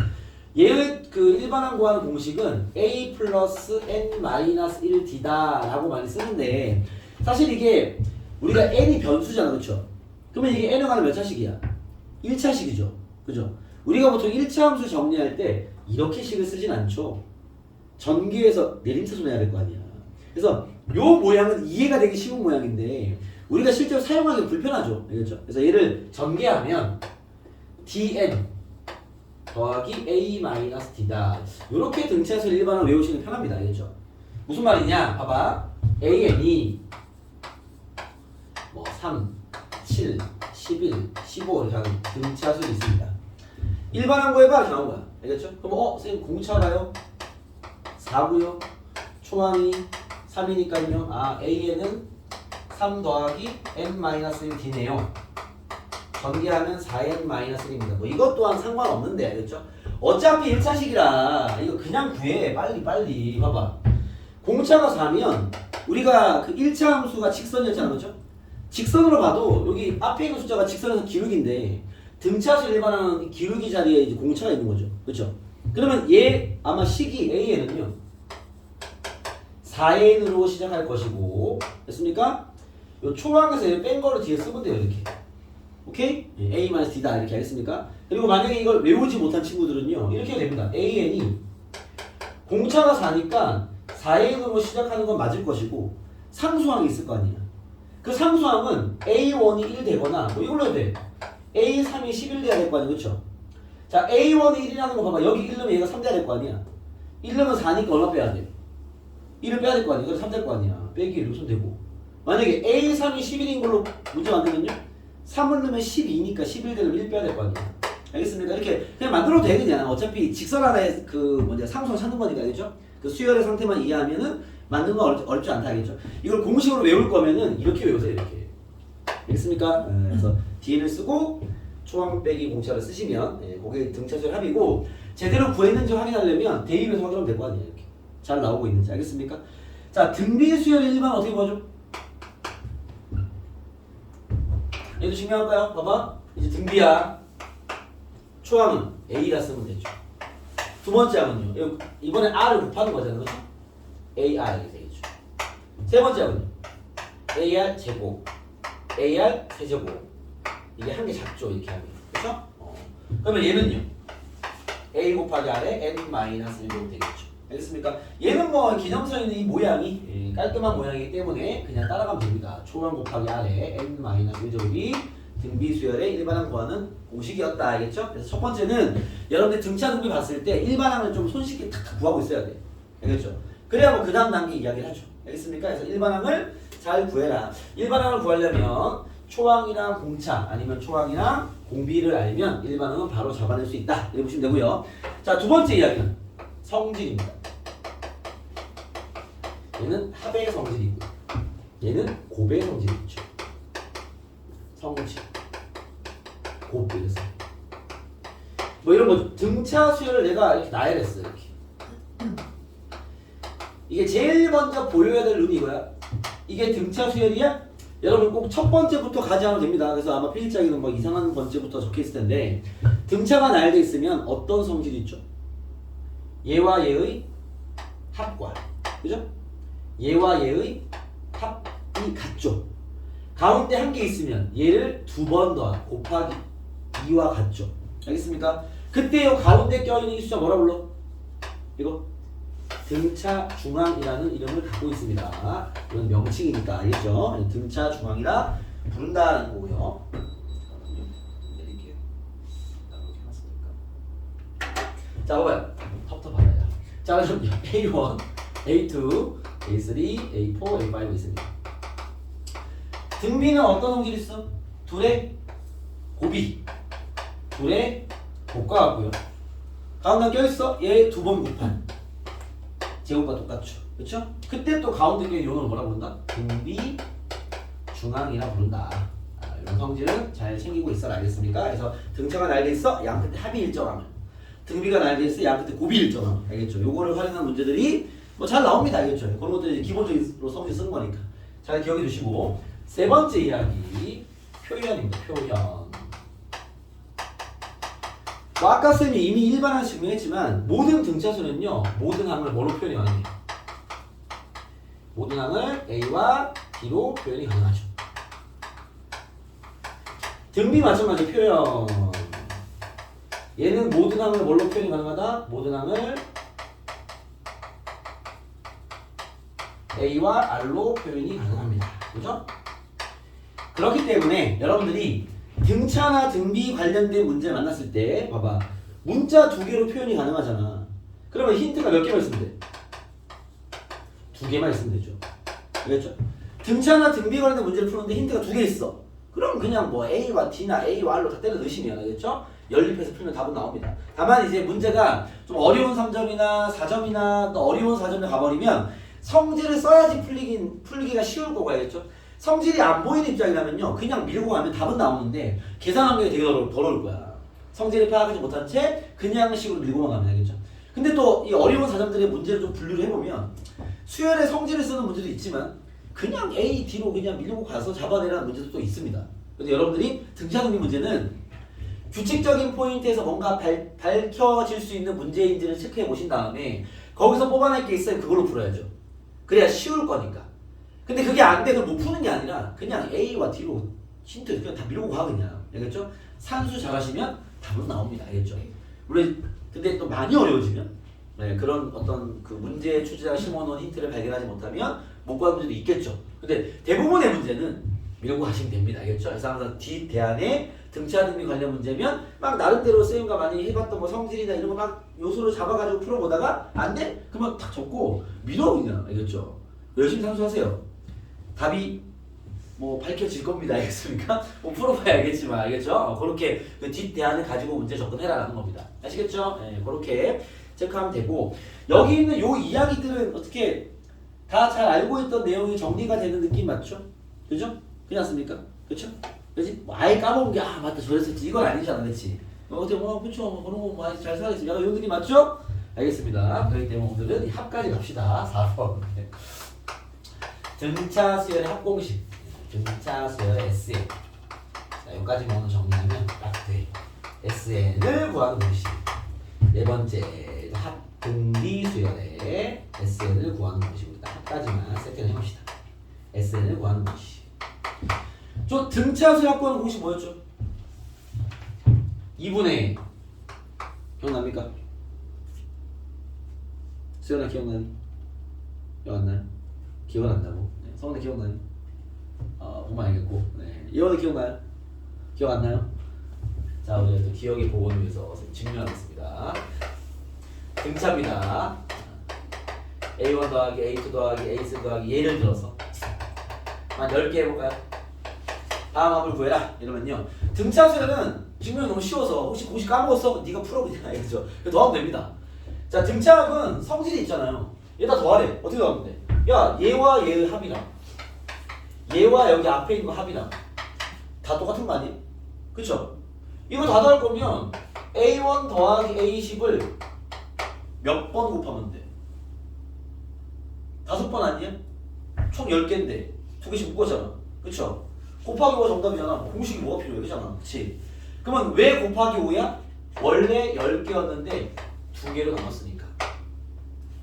얘의 그 일반항 구하는 공식은 A 플러스 N-1D다 라고 많이 쓰는데 사실 이게 우리가 N이 변수잖아. 그쵸? 그러면 이게 N을 가는 몇 차식이야? 1차식이죠. 그죠? 우리가 보통 1차 함수 정리할 때 이렇게 식을 쓰진 않죠. 전기에서 내림차순 해야 될 거 아니야. 그래서 요 모양은 이해가 되기 쉬운 모양인데 우리가 실제로 사용하기 불편하죠. 알겠죠? 그래서 얘를 전개하면 dn 더하기 a-d다. 요렇게 등차수 일반을 외우시는 게 편합니다. 알겠죠? 무슨 말이냐? 봐봐. an이 뭐 3, 7, 11, 15 이렇게 하는 등차수이 있습니다. 일반항 구해봐 이렇게 나온 거야. 알겠죠? 그럼 선생님 공차가요? 4고요. 초항이 3이니까요. AN은 3 더하기 n-1d네요. 전개하면 4n-1입니다. 뭐 이것 또한 상관없는데 알겠죠? 어차피 1차식이라 이거 그냥 구해. 빨리 봐봐. 공차가 4면 우리가 그 1차 함수가 직선이었잖아. 그렇죠? 직선으로 봐도 여기 앞에 있는 숫자가 직선에서 기울기인데 등차수 일반하는 기울기 자리에 이제 공차가 있는 거죠. 그렇죠? 그러면 얘 아마 식이 AN은요 4N으로 시작할 것이고 됐습니까? 요 초항에서 얘 뺀 거를 뒤에 쓰면 돼요. 이렇게 오케이? A-D다 이렇게 알겠습니까? 그리고 만약에 이걸 외우지 못한 친구들은요 이렇게 해도 됩니다. AN이 공차가 4니까 4N으로 시작하는 건 맞을 것이고 상수항이 있을 거 아니야. 그 상수항은 A1이 1 되거나 뭐 이걸로 해도 돼. A3이 11 돼야 될 거 아니야. 그쵸? 자, A1이 1이라는 거 봐봐. 여기 1 넣으면 얘가 3 돼야 될 거 아니야. 1 넣으면 4니까 얼마 빼야 돼? 1을 빼야 될 거 아니야. 그래서 3 될 거 아니야. 빼기 1 여기서 되고. 만약에 A3이 11인 걸로 문제 만들면요. 3을 넣으면 12니까 11 되면 1 빼야 될 거 아니야. 알겠습니까? 이렇게 그냥 만들어도 돼 그냥. 어차피 직선 하나에 상수를 찾는 거니까. 알겠죠? 그 수열의 상태만 이해하면은 만드는 건 어렵지 않다. 알겠죠? 이걸 공식으로 외울 거면은 이렇게 외우세요. 이렇게. 알겠습니까? 그래서 Dn을 쓰고 초항 빼기 공차를 쓰시면 그게 등차수열 합이고 제대로 구했는지 확인하려면 대입에서 확인하면 될 거 아니에요. 이렇게 잘 나오고 있는지 알겠습니까? 자, 등비수열의 일반 어떻게 구하죠? 얘도 중요할까요? 봐봐. 이제 등비야. 초항은 A라 쓰면 되죠. 두 번째 항은요. 이번에 R을 곱하는 거잖아요. 그렇죠? AR 이렇게 되겠죠. 세 번째 항은요. AR 제곱, AR 세제곱. 이게 한 개 작죠. 이렇게 하면. 그렇죠? 그러면 얘는요. A 곱하기 R에 N-1제곱 되겠죠. 알겠습니까? 얘는 뭐 기념서 있는 이 모양이 깔끔한 모양이기 때문에 그냥 따라가면 됩니다. 초항 곱하기 R에 N-1제곱이 등비수열의 일반항 구하는 공식이었다. 알겠죠? 그래서 첫 번째는 여러분들 등차 등비 봤을 때 일반항을 좀 손쉽게 탁탁 구하고 있어야 돼. 알겠죠? 그래야 뭐 그 다음 단계 이야기를 하죠. 알겠습니까? 그래서 일반항을 잘 구해라. 일반항을 구하려면 초항이랑 공차 아니면 초항이랑 공비를 알면 일반항은 바로 잡아낼 수 있다. 이렇게 보시면 되고요. 자, 두 번째 이야기는 성질입니다. 얘는 합의 성질이고요. 얘는 곱의 성질이죠. 성질, 곱 이래서 뭐 이런 거 등차 수열을 내가 이렇게 나열했어. 이렇게 이게 제일 먼저 보여야 될 룬이 이거야. 이게 등차 수열이야? 여러분 꼭 첫 번째부터 가지 않아도 됩니다. 그래서 아마 필기장에는 뭐 이상한 번째부터 적혀있을 텐데 등차가 나열되어 있으면 어떤 성질이 있죠? 얘와 얘의 합과, 그죠? 얘와 얘의 합이 같죠? 가운데 한 개 있으면 얘를 두 번 더 곱하기 2와 같죠? 알겠습니까? 그때 요 가운데 껴있는 이 숫자 뭐라 불러? 이거 등차 중앙이라는 이름을 갖고 있습니다. 이건 명칭이니까 알겠죠? 등차 중앙이라 부른다는 거고요. 내릴게요. 이렇게 해놨으니까. 자, 봐봐요. 텁텁하다. 자, 그럼 A1, A2, A3, A4, A5 있습니다. 등비는 어떤 성질이 있어? 둘의 곱이, 둘의 곱과 같고요. 가운데 껴있어? 얘 두 번 곱한 제곱과 똑같죠. 그렇죠? 그때 또 가운데 껴있는 요놈을 뭐라 부른다? 등비 중앙이라 부른다. 이런 성질은 잘 챙기고 있어라. 알겠습니까? 그래서 등차가 날개 있어? 양 끝에 합이 일정하면, 등비가 날개 있어? 양 끝에 곱이 일정하면. 알겠죠? 요거를 활용한 문제들이 뭐 잘 나옵니다. 알겠죠? 그런 것들이 기본적으로 성질 쓰는 거니까 잘 기억해 두시고. 세 번째 이야기 표현입니다. 표현. 뭐 아까 쌤이 이미 일반항 증명했지만 모든 등차수는요 모든 항을 뭐로 표현이 가능해요? 모든 항을 A와 B로 표현이 가능하죠. 등비 마찬가지 표현. 얘는 모든 항을 뭘로 표현이 가능하다? 모든 항을 A와 R로 표현이 가능합니다. 그죠? 그렇기 때문에 여러분들이 등차나 등비 관련된 문제를 만났을 때 봐봐. 문자 두 개로 표현이 가능하잖아. 그러면 힌트가 몇 개만 있으면 돼? 두 개만 있으면 되죠. 알겠죠? 등차나 등비 관련된 문제를 푸는데 힌트가 두 개 있어. 그럼 그냥 뭐 A와 D나 A와 R로 다 때려 넣으시면 알겠죠? 연립해서 풀면 답은 나옵니다. 다만 이제 문제가 좀 어려운 3점이나 4점이나 또 어려운 4점에 가버리면 성질을 써야지 풀기가 쉬울 거고 알겠죠? 성질이 안 보이는 입장이라면요 그냥 밀고 가면 답은 나오는데 계산하는 게 되게 어려울 거야. 성질을 파악하지 못한 채 그냥 식으로 밀고만 가면 알겠죠? 근데 또 이 어려운 4점들의 문제를 좀 분류를 해보면 수열의 성질을 쓰는 문제도 있지만 그냥 A, D로 그냥 밀고 가서 잡아내라는 문제도 또 있습니다. 근데 여러분들이 등차등비 문제는 규칙적인 포인트에서 뭔가 밝혀질 수 있는 문제인지를 체크해 보신 다음에 거기서 뽑아낼 게 있어요. 그걸로 풀어야죠. 그래야 쉬울 거니까. 근데 그게 안 돼. 그럼 못 푸는 게 아니라 그냥 A와 D로 힌트 그냥 다 밀고 가 그냥. 알겠죠? 산수 잘하시면 답은 나옵니다. 알겠죠? 물론 근데 또 많이 어려워지면 그런 어떤 그 문제 출제자가 심어놓은 힌트를 발견하지 못하면 못 구하는 문제도 있겠죠. 근데 대부분의 문제는 밀고 가시면 됩니다. 알겠죠? 그래서 항상 뒷대안에 등차 등비 관련 문제면 막 나름대로 쌤과 많이 해봤던 뭐 성질이나 이런 거 막 요소를 잡아가지고 풀어보다가 안 돼? 그러면 탁 접고 밀어 그냥. 알겠죠? 열심히 산수하세요. 답이 뭐 밝혀질 겁니다. 알겠습니까? 뭐 풀어봐야 알겠지만 알겠죠? 그렇게 그 뒷대안을 가지고 문제 접근해라라는 겁니다. 아시겠죠? 네, 그렇게 체크하면 되고 여기 있는 요 이야기들은 어떻게 다 잘 알고 있던 내용이 정리가 되는 느낌 맞죠? 그죠? 그렇지 않습니까? 그렇죠? 그렇지? 뭐 아예 까먹은 게 아 맞다 저랬었지 이건 아니잖아, 그렇지? 어떻게 그쵸 그런 거 많이 잘 살아있습니다. 이런 느낌 맞죠? 알겠습니다. 그렇기 때문에 오늘은 이 합까지 갑시다. 4번. 등차 수열의 합공식. 등차 수열의 SN. 자, 여기까지만 오늘 정리하면 딱 돼. SN을 구하는 공식. 네 번째, 합 등비 수열의 SN을 구하는 공식입니다. 합까지만 세팅을 해봅시다. SN을 구하는 공식. 저 등차 수열 합구하는 공식 뭐였죠? 2분의 기억납니까? 수연아 기억나니? 기억 안 나요? 기억 안 나고. 네. 성은이 기억나니? 보면 알겠고. 네. 예원이 기억나요? 기억 안 나요? 자, 우리 또 기억의 복원을 위해서 증명하겠습니다. 등차입니다. A1 더하기 A2 더하기 A3 더하기 예를 들어서 한 10개 해볼까요? 다음 합을 구해라 이러면요, 등차 수열은 증명이 너무 쉬워서 혹시 공식 까먹었어? 네가 풀어 그냥 이거죠. 더하면 됩니다. 자, 등차합은 성질이 있잖아요. 얘 다 더하래. 어떻게 더하면 돼? 야, 얘와 얘의 합이랑 얘와 여기 앞에 있는 거 합이랑 다 똑같은 거 아니에요? 그쵸? 이거 다 더할 거면 A1 더하기 A10을 몇 번 곱하면 돼? 5번 아니야? 총 10개인데 2개씩 묶었잖아. 그쵸? 곱하기 5가 정답이잖아. 공식이 뭐가 필요해? 그잖아. 그치? 그러면 왜 곱하기 5야? 원래 10개였는데 2개로 나눴으니까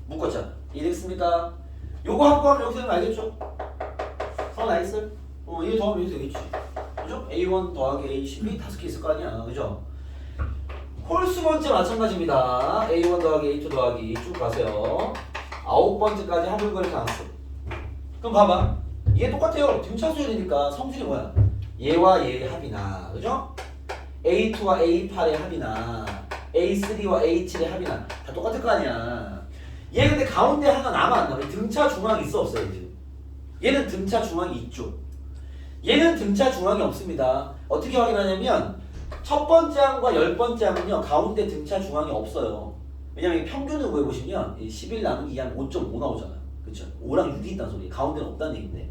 묶었잖아. 이해됐습니까? 요거 합구하면 이렇게 되면 알겠죠? 알겠어요? 이거 더하면 이렇게 되겠지. 그죠? A1 더하기 A10이 5개 있을 거 아니야. 그죠? 홀수 번째 마찬가지입니다. A1 더하기 A2 더하기 쭉 가세요. 9번째까지 합을 그렇게 나눴어. 그럼 봐봐. 이게 똑같아요. 등차 수열이니까 성질이 뭐야? 얘와 얘의 합이나, 그죠? A2와 A8의 합이나 A3와 A7의 합이나 다 똑같을 거 아니야. 얘 근데 가운데 하나 남아 안 남아? 등차 중앙이 있어 없어요 지금? 얘는 등차 중앙이 있죠. 얘는 등차 중앙이 없습니다. 어떻게 확인하냐면 첫 번째 항과 10번째 항은요 가운데 등차 중앙이 없어요. 왜냐면 평균을 구해보시면 11 나누기 2하면 5.5 나오잖아요. 그쵸? 5랑 6이 있다는 소리. 가운데는 없다는 얘기인데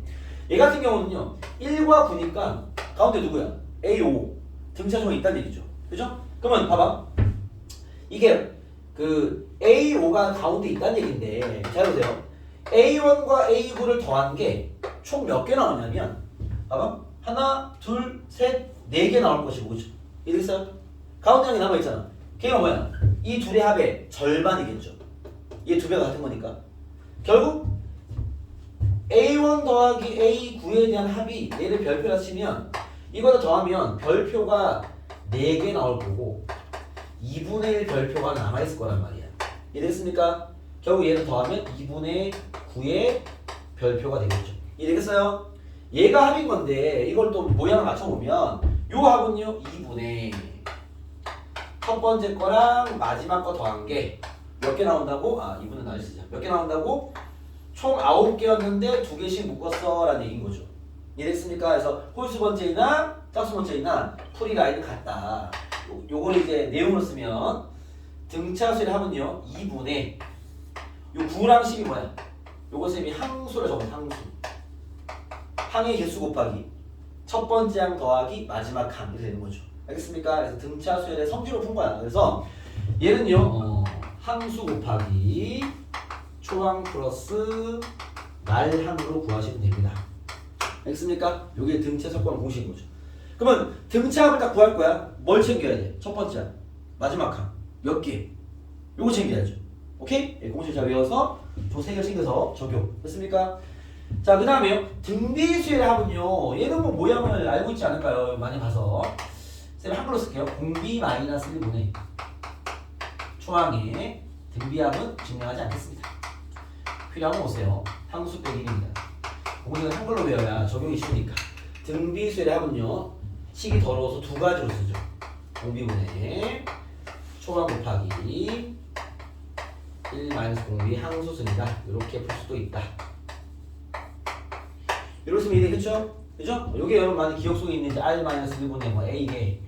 얘 같은 경우는요 1과 9니까 가운데 누구야? A5 등차 중앙이 있다는 얘기죠. 그죠? 그러면 봐봐. 이게 그 A5가 가운데 있다는 얘기인데 잘 보세요. A1과 A9를 더한 게 총 몇 개 나오냐면 봐봐. 하나, 둘, 셋, 4개 나올 것이고 그죠? 이해됐어요? 가운데 항이 남아있잖아. 걔가 뭐야? 이 둘의 합의 절반이겠죠. 얘 두 배가 같은 거니까 결국 A1 더하기 A9에 대한 합이 얘를 별표라 치면 이거를 더하면 별표가 4개 나올 거고 2분의 1 별표가 남아있을 거란 말이야. 이해됐습니까? 결국 얘를 더하면 2분의 9의 별표가 되겠죠. 이해되겠어요? 얘가 합인 건데 이걸 또 모양을 맞춰보면 요 합은요 2분의 첫 번째 거랑 마지막 거 더한 게 몇 개 나온다고? 2분의 나를 쓰자. 몇 개 나온다고? 총 9개였는데 2개씩 묶었어 라는 얘기인 거죠. 이해됐습니까? 그래서 홀수 번째이나 짝수 번째이나 풀이 라인은 같다. 요걸 이제 내용으로 쓰면 등차수의 합은요 2분의 요 9랑 10이 뭐야? 요거 쌤이 항수를 적은 항수. 항의 개수 곱하기 첫 번째 항 더하기 마지막 항 이렇게 되는 거죠. 알겠습니까? 그래서 등차수열의 성질로 푼 거야. 그래서 얘는요 항수 곱하기 초항 플러스 날항으로 구하시면 됩니다. 알겠습니까? 요게 등차석관 공식인 거죠. 그러면 등차합을 딱 구할 거야. 뭘 챙겨야 돼? 첫 번째 항, 마지막 항 몇 개? 요거 챙겨야죠. 오케이? 공식 잘 외워서 저 3개 챙겨서 적용. 됐습니까? 자, 그 다음에요. 등비수열의 합은요. 얘는 뭐 모양을 알고 있지 않을까요? 많이 봐서. 쌤 한글로 쓸게요. 공비 마이너스 1분의 초항의 등비합은 증명하지 않겠습니다. 필요하면 오세요. 항수 빼기 1입니다. 공식은 한글로 외워야 적용이 쉬우니까. 등비수열의 합은요. 식이 더러워서 두 가지로 쓰죠. 공비분의 초항 곱하기 1-공비 항수승이다. 이렇게 풀 수도 있다. 이렇으면 이해되겠죠? 그죠? 요게 여러분 많이 기억 속에 있는 이제 R-1분의 뭐 A게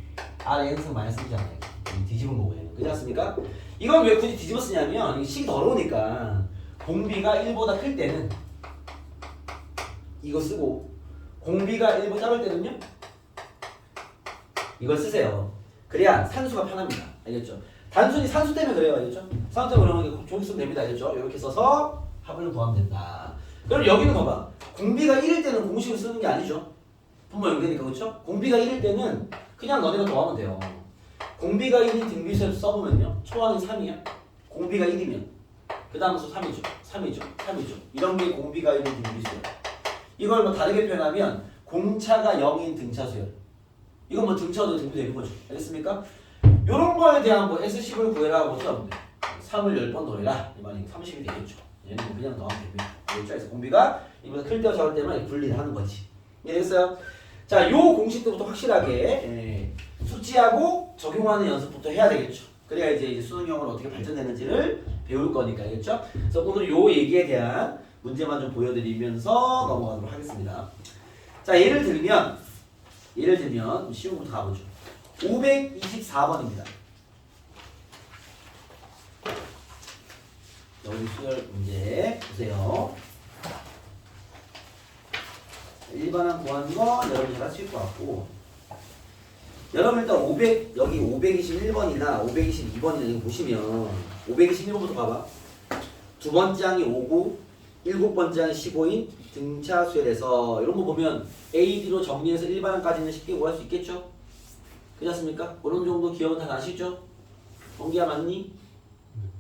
Rn승 마이너스 1이잖아요. 뒤집은 거고요. 그렇지 않습니까? 이건 왜 굳이 뒤집어 쓰냐면 이게 식이 더러우니까 공비가 1보다 클 때는 이거 쓰고 공비가 1보다 작을 때는요? 이걸 쓰세요. 그래야 산수가 편합니다. 알겠죠? 단순히 산수 때문에 그래요. 알겠죠? 산수 때문에 그러면 종이 쓰면 됩니다. 알겠죠? 이렇게 써서 합을 구하면 된다. 그럼 여기는 봐봐. 공비가 1일 때는 공식을 쓰는 게 아니죠. 분모 0되니까 그렇죠? 공비가 1일 때는 그냥 너네가 더하면 돼요. 공비가 1인 등비수에서 써보면요. 초항이 3이야. 공비가 1이면 그 다음 수 3이죠. 3이죠. 3이죠. 이런 게 공비가 1인 등비수예요. 이걸 뭐 다르게 표현하면 공차가 0인 등차수열. 이건 뭐 등차도 등비되는 거죠. 알겠습니까? 요런 거에 대한 뭐 S10을 구해라고 써면 돼. 3을 10번 더해라. 이 말이 30이 되겠죠. 얘는 뭐 그냥 더하면 됩니다. 그래서 공비가 이보다 클 때와 작을 때만 분리를 하는 거지. 이해됐어요? 자, 요 공식 때부터 확실하게 숙지하고 적용하는 연습부터 해야 되겠죠. 그래야 이제 수능형으로 어떻게 발전되는지를 배울 거니까, 알겠죠? 그래서 오늘 요 얘기에 대한 문제만 좀 보여드리면서 넘어가도록 하겠습니다. 자, 예를 들면 쉬운 것부터 가보죠. 524번입니다. 여기 수열 문제 보세요. 일반항 구하는 거 여러분이 다 칠 것 같고, 여러분 일단 여기 521번이나 522번이나 여기 보시면 521번부터 봐봐. 두 번째 항이 5고 7번째 항이 15인 등차 수열에서 이런 거 보면 A, B로 정리해서 일반항까지는 쉽게 구할 수 있겠죠? 그렇지 않습니까? 그런 정도 기억은 다 나시죠? 동기야 맞니?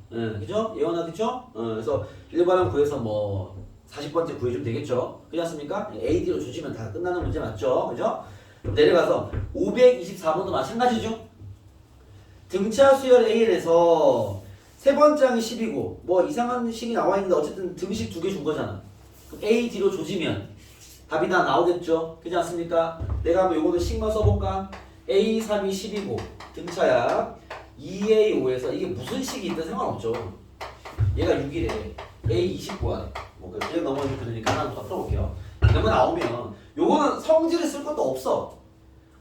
그죠? 예원아 그죠? 그래서 일반항 구해서 뭐 40번째 구해주면 되겠죠? 그렇지 않습니까? A, D로 주시면 다 끝나는 문제 맞죠? 그죠? 그럼 내려가서 524번도 마찬가지죠? 등차 수열 A에서 세 번째 항이 10이고 뭐 이상한 식이 나와 있는데 어쨌든 등식 2개 준 거잖아. 그럼 A, D로 조지면 답이 다 나오겠죠? 그렇지 않습니까? 내가 한번 요거는 식만 써볼까? A, 3이 10이고 등차야 2A, 5에서 이게 무슨 식이 있든 상관없죠. 얘가 6이래. A, 29야. 뭐 그냥 넘어가면 그러니까 하나부터 풀어볼게요. 이런 거 나오면 요거는 성질을 쓸 것도 없어.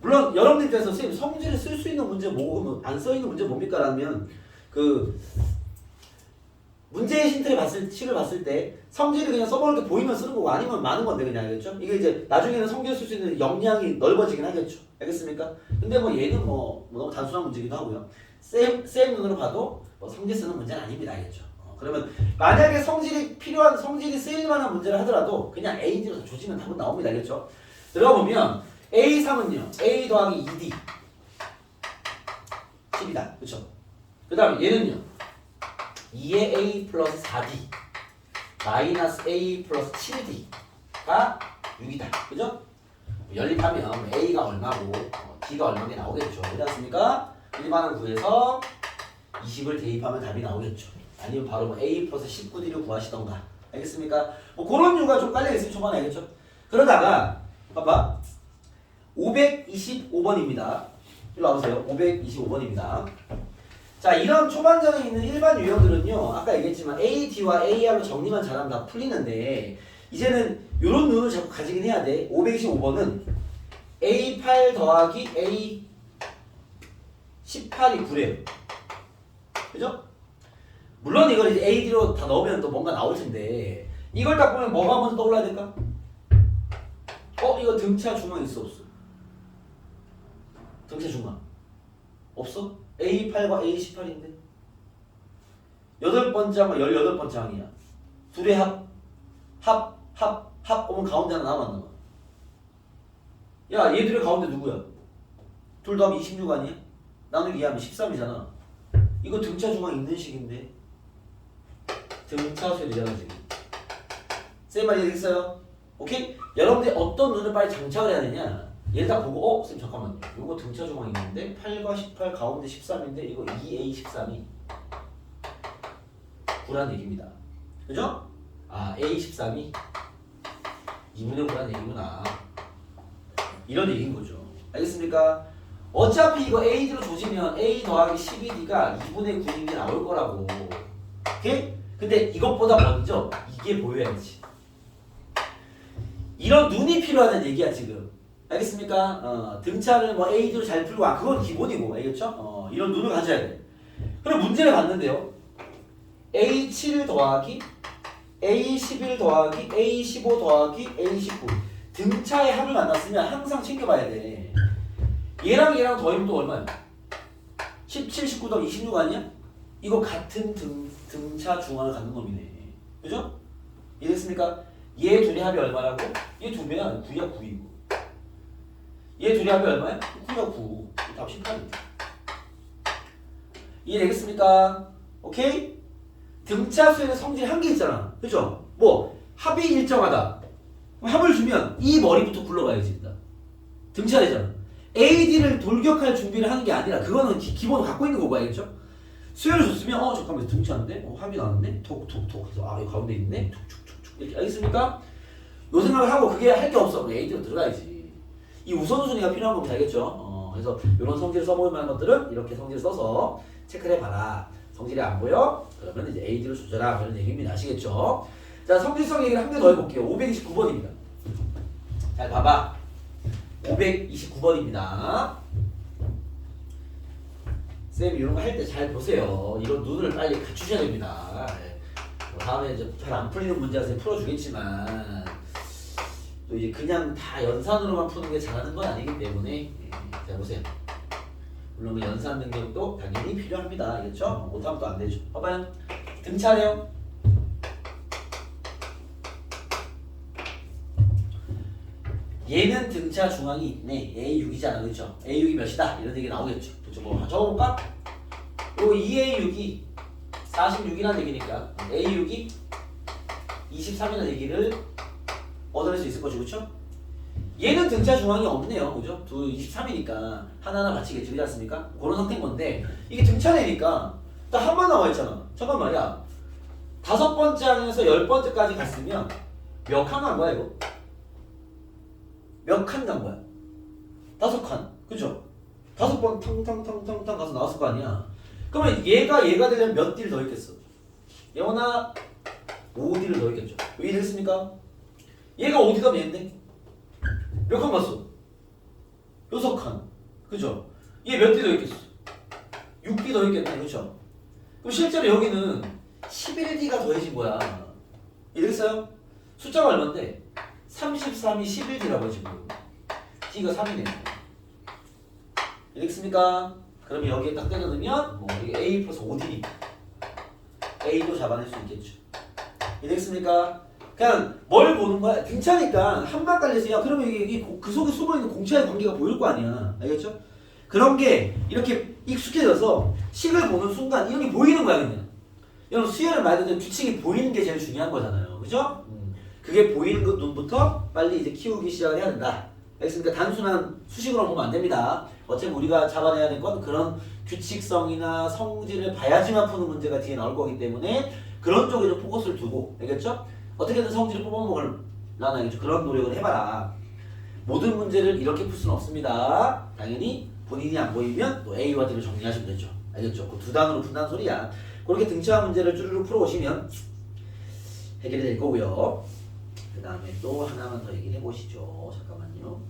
물론 여러분들 입장에서 선생님 성질을 쓸 수 있는 문제 뭐고 안 써있는 문제 뭡니까? 라면 그 문제의 식을 봤을 때 성질을 그냥 써보는 게 보이면 쓰는 거고 아니면 많은 건데 그냥 알겠죠? 이게 이제 나중에는 성질을 쓸 수 있는 역량이 넓어지긴 하겠죠. 알겠습니까? 근데 뭐 얘는 뭐 너무 단순한 문제기도 하고요. 쌤 눈으로 봐도 뭐 성질 쓰는 문제는 아닙니다. 알겠죠? 그러면 만약에 성질이 쓰일 만한 문제를 하더라도 그냥 A로 조지면 답은 나옵니다. 알겠죠? 들어가 보면 A3은요. A 더하기 2D 10이다. 그쵸? 그 다음에 얘는요. 2의 A 플러스 4D 마이너스 A 플러스 7D가 6이다. 그죠? 연립하면 A가 얼마고 D가 얼마게 나오겠죠. 그렇지 않습니까? 일반항 구해서 20을 대입하면 답이 나오겠죠. 아니면 바로 뭐 A 플러스 19D를 구하시던가. 알겠습니까? 뭐 그런 이유가 좀 깔려있으면 초반에 알겠죠? 그러다가 봐봐 525번입니다. 일로 와보세요. 525번입니다. 자, 이런 초반전에 있는 일반 유형들은요. 아까 얘기했지만 A, D와 AR로 정리만 잘하면 다 풀리는데 이제는 이런 눈을 자꾸 가지긴 해야 돼. 525번은 A8 더하기 A18이 9래요. 그죠? 물론 이걸 이제 AD로 다 넣으면 또 뭔가 나올 텐데 이걸 딱 보면 뭐가 먼저 떠올라야 될까? 이거 등차 중앙 있어 없어? 등차 중앙 없어? A8과 A18인데 8번째 항과 18번째 항이야. 둘의 합 오면 가운데 하나 남았나 봐. 야, 얘들의 가운데 누구야? 둘 더하면 26 아니야? 나누기 2하면 13이잖아. 이거 등차 중앙 있는 식인데 등차 수열이잖아 지금. 쌤 말 이해됐어요? 오케이? 여러분들이 어떤 눈을 빨리 장착을 해야 되냐? 얘를 딱 보고 쌤 잠깐만요. 요거 등차 중앙 있는데 8과 18 가운데 13인데 이거 2A13이 9란 얘기입니다. 그죠? 아, A13이 2분의 9란 얘기구나. 이런 얘기인 거죠. 알겠습니까? 어차피 이거 AD로 조지면 A 더하기 12D가 2분의 9인 게 나올 거라고. 오케이? 근데 이것보다 먼저 이게 보여야지. 이런 눈이 필요하다는 얘기야 지금. 알겠습니까? 등차를 뭐 AD로 잘 풀고 그건 기본이고 알겠죠? 이런 눈을 가져야 돼. 그럼 문제를 봤는데요. A7 더하기 A11 더하기 A15 더하기 A19 등차의 합을 만났으면 항상 챙겨봐야 돼. 얘랑 얘랑 더하면 또 얼마야? 17, 19 더하기 26 아니야? 이거 같은 등차 중앙을 갖는 놈이네. 그죠? 이해됐습니까? 얘 둘이 합이 얼마라고? 얘 두 배야. 9야 9이고. 얘 둘이 합이 얼마야? 9야 9. 답 18입니다. 이해되겠습니까? 오케이? 등차 수에는 성질이 한 개 있잖아. 그죠? 뭐 합이 일정하다. 그럼 합을 주면 이 머리부터 굴러가야지 일단. 등차되잖아. AD를 돌격할 준비를 하는 게 아니라 그거는 기본으로 갖고 있는 거고 알겠죠? 수열을 줬으면 잠깐만 등차인데? 합이 나는데? 톡톡톡 해서 여기 가운데 있네? 툭툭툭툭 이렇게 알겠습니까? 요 생각을 하고 그게 할 게 없어. 그럼 AD로 들어가야지. 이 우선순위가 필요한 겁니다. 알겠죠? 그래서 이런 성질을 써볼 만한 것들은 이렇게 성질을 써서 체크를 해봐라. 성질이 안 보여? 그러면 이제 AD를 조절하 그런 얘기입니다. 아시겠죠? 자, 성질성 얘기를 한 개 더 해볼게요. 529번입니다. 잘 봐봐. 529번입니다. 쌤 이런 거 할 때 잘 보세요. 이런 눈을 빨리 갖추셔야 됩니다. 다음에 이제 잘 안 풀리는 문제가 쌤 풀어주겠지만 또 이제 그냥 다 연산으로만 푸는 게 잘하는 건 아니기 때문에 자 보세요. 물론 그 연산 능력도 당연히 필요합니다. 알겠죠? 못하면 또 안 되죠. 봐봐요. 등차래요. 얘는 등차 중앙이 있네. A6이잖아. 그렇죠? A6이 몇이다? 이런 얘기 나오겠죠. 그렇죠? 뭐 적어볼까? 요 2A6이 46이라는 얘기니까 A6이 23이라는 얘기를 얻어낼 수 있을 거죠. 그렇죠? 얘는 등차 중앙이 없네요. 그죠? 23이니까 하나하나 맞히겠지. 그렇지 않습니까? 그런 상태인 건데 이게 등차내니까 딱 한번 나와 있잖아. 잠깐만 말이야. 5번째 항에서 10번째까지 갔으면 몇 칸 간 거야 이거? 몇 칸 간 거야? 5칸. 그죠? 5번 탕탕탕탕탕 가서 나왔을 거 아니야. 그러면 얘가 되려면 몇 D를 더했겠어? 영원아 5D를 더했겠죠. 왜 이랬습니까? 얘가 5D가 얘인데? 몇 칸 갔어? 6칸. 그죠? 얘 몇 D 더했겠어? 6D 더했겠네. 그죠? 그럼 실제로 여기는 11D가 더해진 거야. 이랬어요? 숫자가 얼마인데? 33이 11D라고 지금. D가 3이네. 이랬습니까? 그럼 여기에 딱 때려 넣으면 뭐 이게 A 플러스 5D. A도 잡아낼 수 있겠죠. 이랬습니까? 그냥 뭘 보는 거야? 등차니까 한방 깔려서 야 그러면 이게 그 속에 숨어있는 공차의 관계가 보일 거 아니야. 알겠죠? 그런 게 이렇게 익숙해져서 식을 보는 순간 이런 게 보이는 거야 그냥. 여러분 수열을 말 그대로 규칙이 보이는 게 제일 중요한 거잖아요. 그죠? 그게 보이는 것 눈부터 빨리 이제 키우기 시작을 해야 된다. 알겠습니까? 단순한 수식으로 보면 안 됩니다. 어차피 우리가 잡아내야 될 건 그런 규칙성이나 성질을 봐야지만 푸는 문제가 뒤에 나올 거기 때문에 그런 쪽에 좀 포커스를 두고 알겠죠? 어떻게든 성질을 뽑아먹으려나 알겠죠? 그런 노력을 해봐라. 모든 문제를 이렇게 풀 수는 없습니다. 당연히 본인이 안 보이면 또 A와 D를 정리하시면 되죠. 알겠죠? 그 두 단으로 푼다는 소리야. 그렇게 등차 문제를 쭈르륵 풀어오시면 해결이 될 거고요. 그 다음에 또 하나만 더 얘기를 해보시죠. 잠깐만요.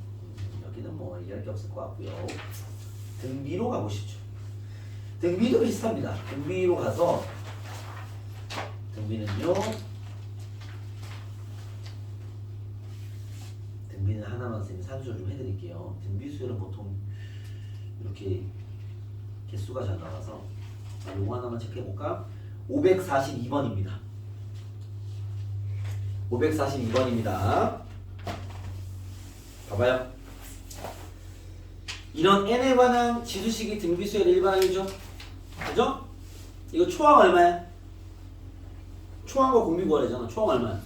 여기는 뭐 얘기할 게 없을 것 같고요. 등비로 가보시죠. 등비도 비슷합니다. 등비로 가서 등비는요. 등비는 하나만 쌤이 산수를 좀 해드릴게요. 등비 수열은 보통 이렇게 개수가 잘 나와서 요거 하나만 체크해볼까? 542번입니다. 542번입니다. 봐봐요. 이런 n에 관한 지수식이 등비수열의 일반항이죠. 그죠? 이거 초항 얼마야? 초항과 공비 구하래잖아. 초항 얼마야?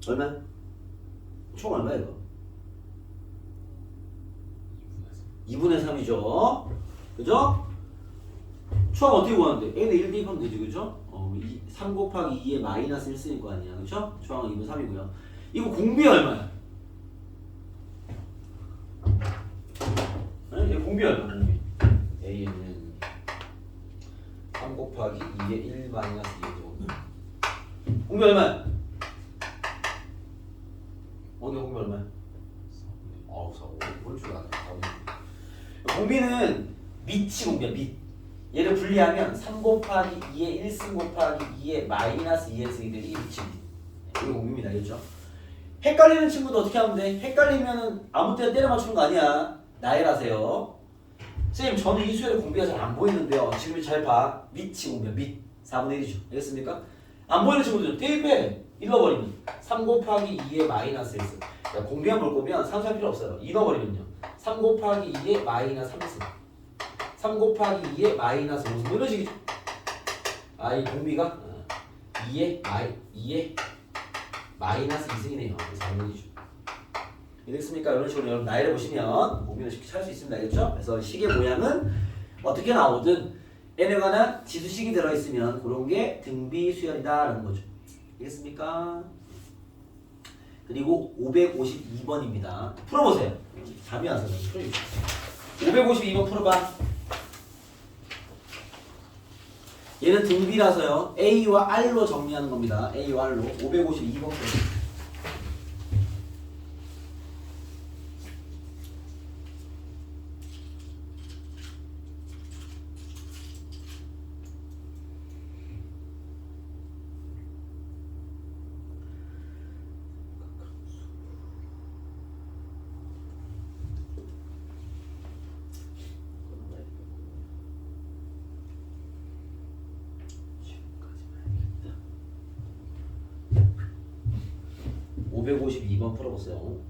얼마야? 초항 얼마야 이거? 2분의 3이죠. 그죠? 초항 어떻게 구하는데? n에 1 대입하면 되지. 그죠? 3 곱하기 2에 마이너스 1 쓰일 거 아니야. 그쵸? 초항은 2분 3이고요. 이거 공비 얼마야? 얘 공비 얼마? 공비. A는 3 곱하기 2에 1 마이너스 2죠. 공비 얼마야? 어디 공비 얼마야? 4. 뭘 줄 아네. 공비는 밑이 공비야. 밑. 얘를 분리하면 3 곱하기 2에 1승 곱하기 2에 마이너스 2의 승이 되기 1이 이게 공비입니다. 알겠죠? 헷갈리는 친구도 어떻게 하면 돼? 헷갈리면은 아무 때나 때려 맞추는 거 아니야. 나열하세요. 선생님 저는 이 수열의 공비가 잘 안 보이는데요. 지금 잘 봐. 밑이 오면 밑 4분의 1이죠. 알겠습니까? 안 보이는 친구들은 대입해. 읽어버리면 3 곱하기 2의 마이너스 1. 공비만 볼 거면 산수할 필요 없어요. 읽어버리면요. 3 곱하기 2의 마이너스 3승. 3 곱하기 2의 마이너스 5승. 뭐 이런 식이죠. 아, 이 공비가 2의 마이너스 2승이네요. 4분이죠. 이해됐습니까? 이런 식으로 여러분 나열해 보시면 공비는 쉽게 찾을 수 있습니다. 알겠죠? 그래서 식의 모양은 어떻게 나오든 n에 관한 지수식이 들어있으면 그런 게 등비 수열이다라는 거죠. 알겠습니까? 그리고 552번입니다. 풀어보세요. 잠이 와서 풀어주세요. 552번 풀어봐. 얘는 등비라서요. A와 R로 정리하는 겁니다. A와 R로. 552번 풀어보세요. 지금까지만 해야겠다. 552번 풀어보세요.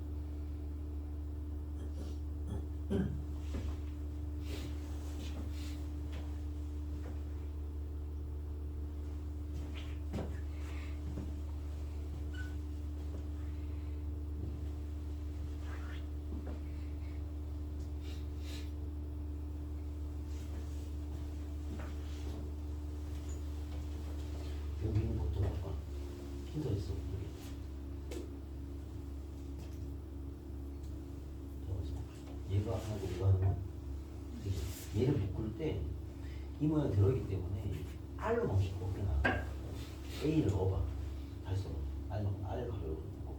여기는 어떤 걸까? 핀 더 있어. 얘가 하고 얘가 하는 얘를 묶을 때 이 모양이 들어있기 때문에 R로 멈추고 그냥 A를 넣어봐. 다시 써봐. R을 가려고 넣고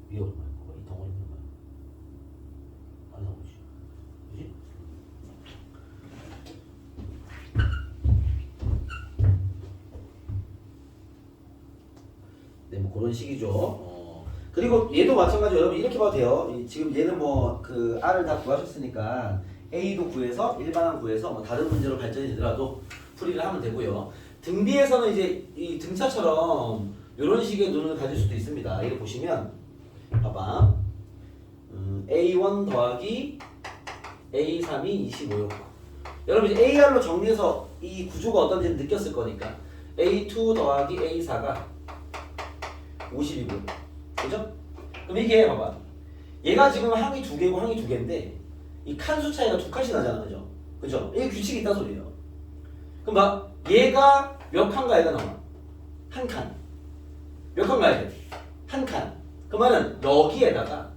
위에 얼마야? 봐봐. 이 덩어리 얼마야? 안 나오지. 그지? 네, 뭐 그런 식이죠. 그리고 얘도 마찬가지로 여러분 이렇게 봐도 돼요. 지금 얘는 뭐 그 R을 다 구하셨으니까 A도 구해서 일반항 구해서 뭐 다른 문제로 발전이 되더라도 풀이를 하면 되고요. 등비에서는 이제 이 등차처럼 이런 식의 눈을 가질 수도 있습니다. 이거 보시면 봐봐. A1 더하기 A3이 25요. 여러분 이제 AR로 정리해서 이 구조가 어떤지 느꼈을 거니까 A2 더하기 A4가 50이고요. 그죠? 그럼 이게 봐봐. 얘가 지금 항이 2개고 항이 2개인데 이 칸수 차이가 2칸씩 나잖아. 그죠? 그죠? 이게 규칙이 있다 소리예요. 그럼 봐. 얘가 몇 칸 가야 나와? 한 칸. 몇 칸 가야 돼? 한 칸. 그 말은 여기에다가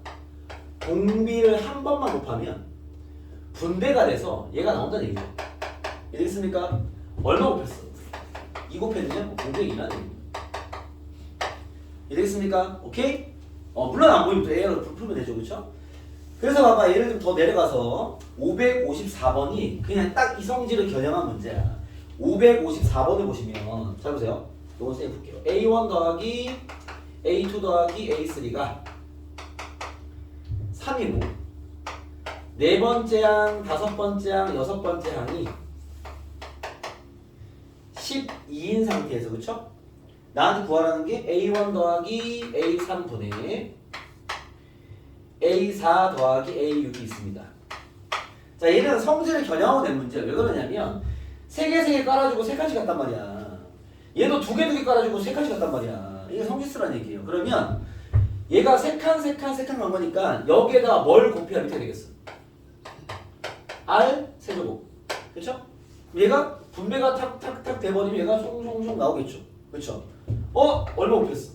공비를 한 번만 곱하면 분배가 돼서 얘가 나온다는 얘기죠. 이해됐습니까? 얼마 곱했어? 2 곱했느냐? 공백이 2라는 얘기입니다. 이해됐습니까? 오케이? 물론 안 보이면 A로 풀면 되죠. 그쵸? 그래서 봐봐. 예를 좀 더 내려가서 554번이 그냥 딱 이 성질을 겨냥한 문제야. 554번을 보시면 잘 보세요. 이건 쌤 볼게요. A1 더하기 A2 더하기 A3가 3이고 네 번째 항, 다섯 번째 항, 여섯 번째 항이 12인 상태에서 그쵸? 나한테 구하라는 게 A1 더하기 A3분의 A4 더하기 A6이 있습니다. 자, 얘는 성질을 겨냥하고 낸 문제야. 왜 그러냐면 3개 깔아주고 3칸씩 갔단 말이야. 얘도 2개 깔아주고 3칸씩 갔단 말이야. 이게 성질수란 얘기예요. 그러면 얘가 3칸 간 거니까 여기에다 뭘 곱해야 이렇게 되겠어? R 세제곱. 그쵸? 얘가 분배가 탁탁탁 돼버리면 얘가 송송송 나오겠죠. 그쵸? 얼마 곱했어?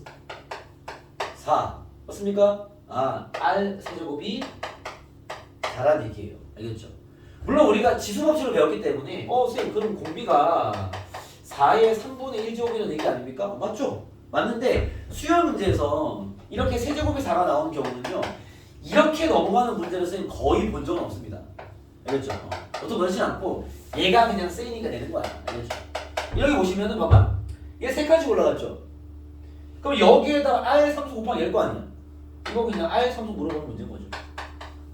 4. 맞습니까? R 세제곱이 4라는 얘기예요. 알겠죠? 물론 우리가 지수법칙을 배웠기 때문에 선생님 그럼 공비가 4의 3분의 1제곱이라는 얘기 아닙니까? 맞죠? 맞는데 수열 문제에서 이렇게 세제곱이 4가 나오는 경우는요 이렇게 넘어가는 문제를 선생님 거의 본 적은 없습니다. 알겠죠? 보통 그렇지 않고 얘가 그냥 쓰이니까 되는 거야. 알겠죠? 여기 보시면은 봐봐. 얘 세 칸씩 올라갔죠? 그럼 여기에다가 R 상수 곱하기 L 거 아니야? 이거 그냥 R 상수 물어보는 문제인 거죠.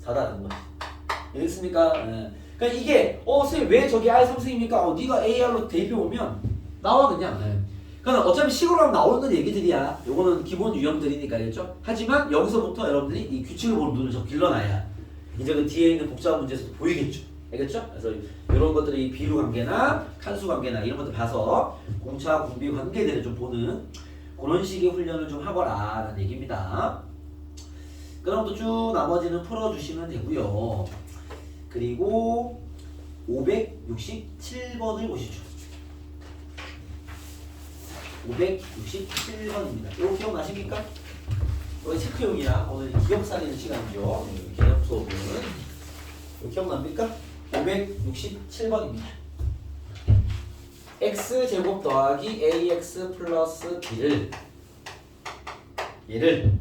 4다는 거지. 알겠습니까? 예. 그러니까 이게 선생님 왜 저기 R 상수입니까? 네가 AR로 대입해보면 나와 그냥. 예. 그러니까 어차피 식으로 하면 나오는 얘기들이야. 요거는 기본 유형들이니까 알겠죠? 하지만 여기서부터 여러분들이 이 규칙을 보는 눈을 좀 길러놔야 이제 그 뒤에 있는 복잡한 문제에서도 보이겠죠? 알겠죠? 그래서 이런 것들이 비루 관계나 칸수 관계나 이런 것들 봐서 공차 공비 관계들을 좀 보는 그런 식의 훈련을 좀 하거라 라는 얘기입니다. 그럼 또 쭉 나머지는 풀어주시면 되고요. 그리고 567번을 보시죠. 567번입니다. 이거 기억나십니까? 이거 체크용이야. 오늘 기억 살리는 시간이죠. 개념 수업은. 이거 기억납니까? 567번입니다. x제곱 더하기 ax 플러스 b를 얘를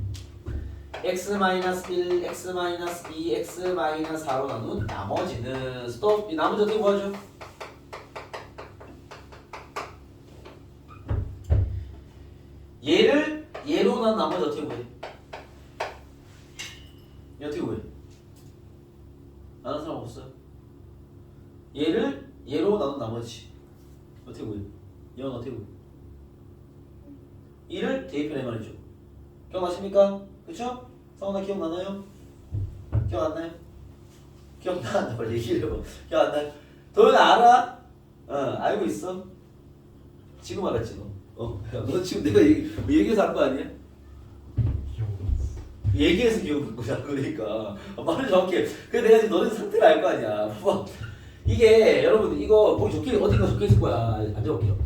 x-1, x-2, x-4로 나눈 나머지는 스톱. 이 나머지 어떻게 구하죠? 얘를 얘로 난 나머지 어떻게 구해? 얘 어떻게 구해? 아는 사람 없어요? 얘를 얘로 나눈 나머지 어떻게 구해? 얘는 어떻게 구해? 1을 대입해내 말이죠. 기억나십니까? 그쵸? 성훈아 기억나나요? 기억 안 나요? 기억나? 빨리 얘기해봐. 기억 안 나요? 도현아 알아? 알고 있어. 지금 알았지 너. 너 지금 내가 얘기해서 한 거 아니야? 얘기해서 기억한 거잖아. 그러니까 말을 정확해. 그래 내가 지금 너네 상태를 알 거 아니야. 봐봐. 이게 여러분 이거 거기 어딘가 적혀 있을 거야. 안 적을게요.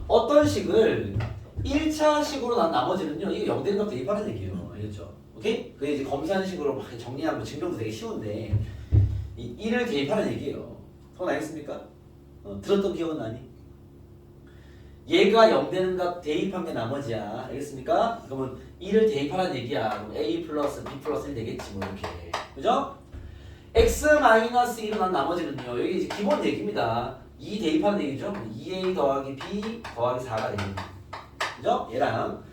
어떤 식을 1차 식으로 난 나머지는요. 이거 0 되는 값 대입하는 얘기예요. 알겠죠? 오케이? 그게 이제 검사하는 식으로 막 정리하고 증명도 되게 쉬운데 이 1을 대입하는 얘기예요. 그건 알겠습니까? 들었던 기억은 나니? 얘가 0 되는 값 대입한 게 나머지야. 알겠습니까? 그러면 1을 대입하라는 얘기야. 그럼 A 플러스 B 플러스 1 되겠지 뭐 이렇게. 그죠? X-1을 난 나머지는요. 여기 이제 기본 얘기입니다. 2 대입하는 얘기죠. 2A 더하기 B 더하기 4가 되겠네. 그죠? 얘랑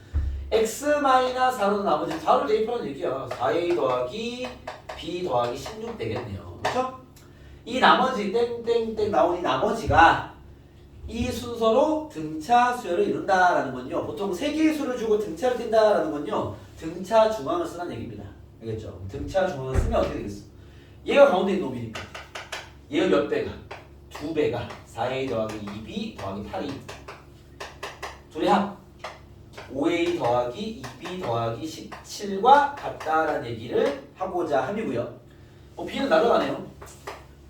X-4로 나머지 4를 대입하라는 얘기야. 4A 더하기 B 더하기 16 되겠네요. 그죠? 이 나머지 땡땡땡 나온 이 나머지가 이 순서로 등차 수열을 이룬다라는 건요. 보통 3개의 수를 주고 등차를 띈다라는 건요. 등차 중앙을 쓰라는 얘기입니다. 알겠죠? 등차 중앙을 쓰면 어떻게 되겠어? 얘가 가운데 있는 놈이니까. 얘가 몇 배가? 2배가 4A 더하기 2B 더하기 8A. 둘의 합 5A 더하기 2B 더하기 17과 같다라는 얘기를 하고자 함이고요. B는 날아가네요.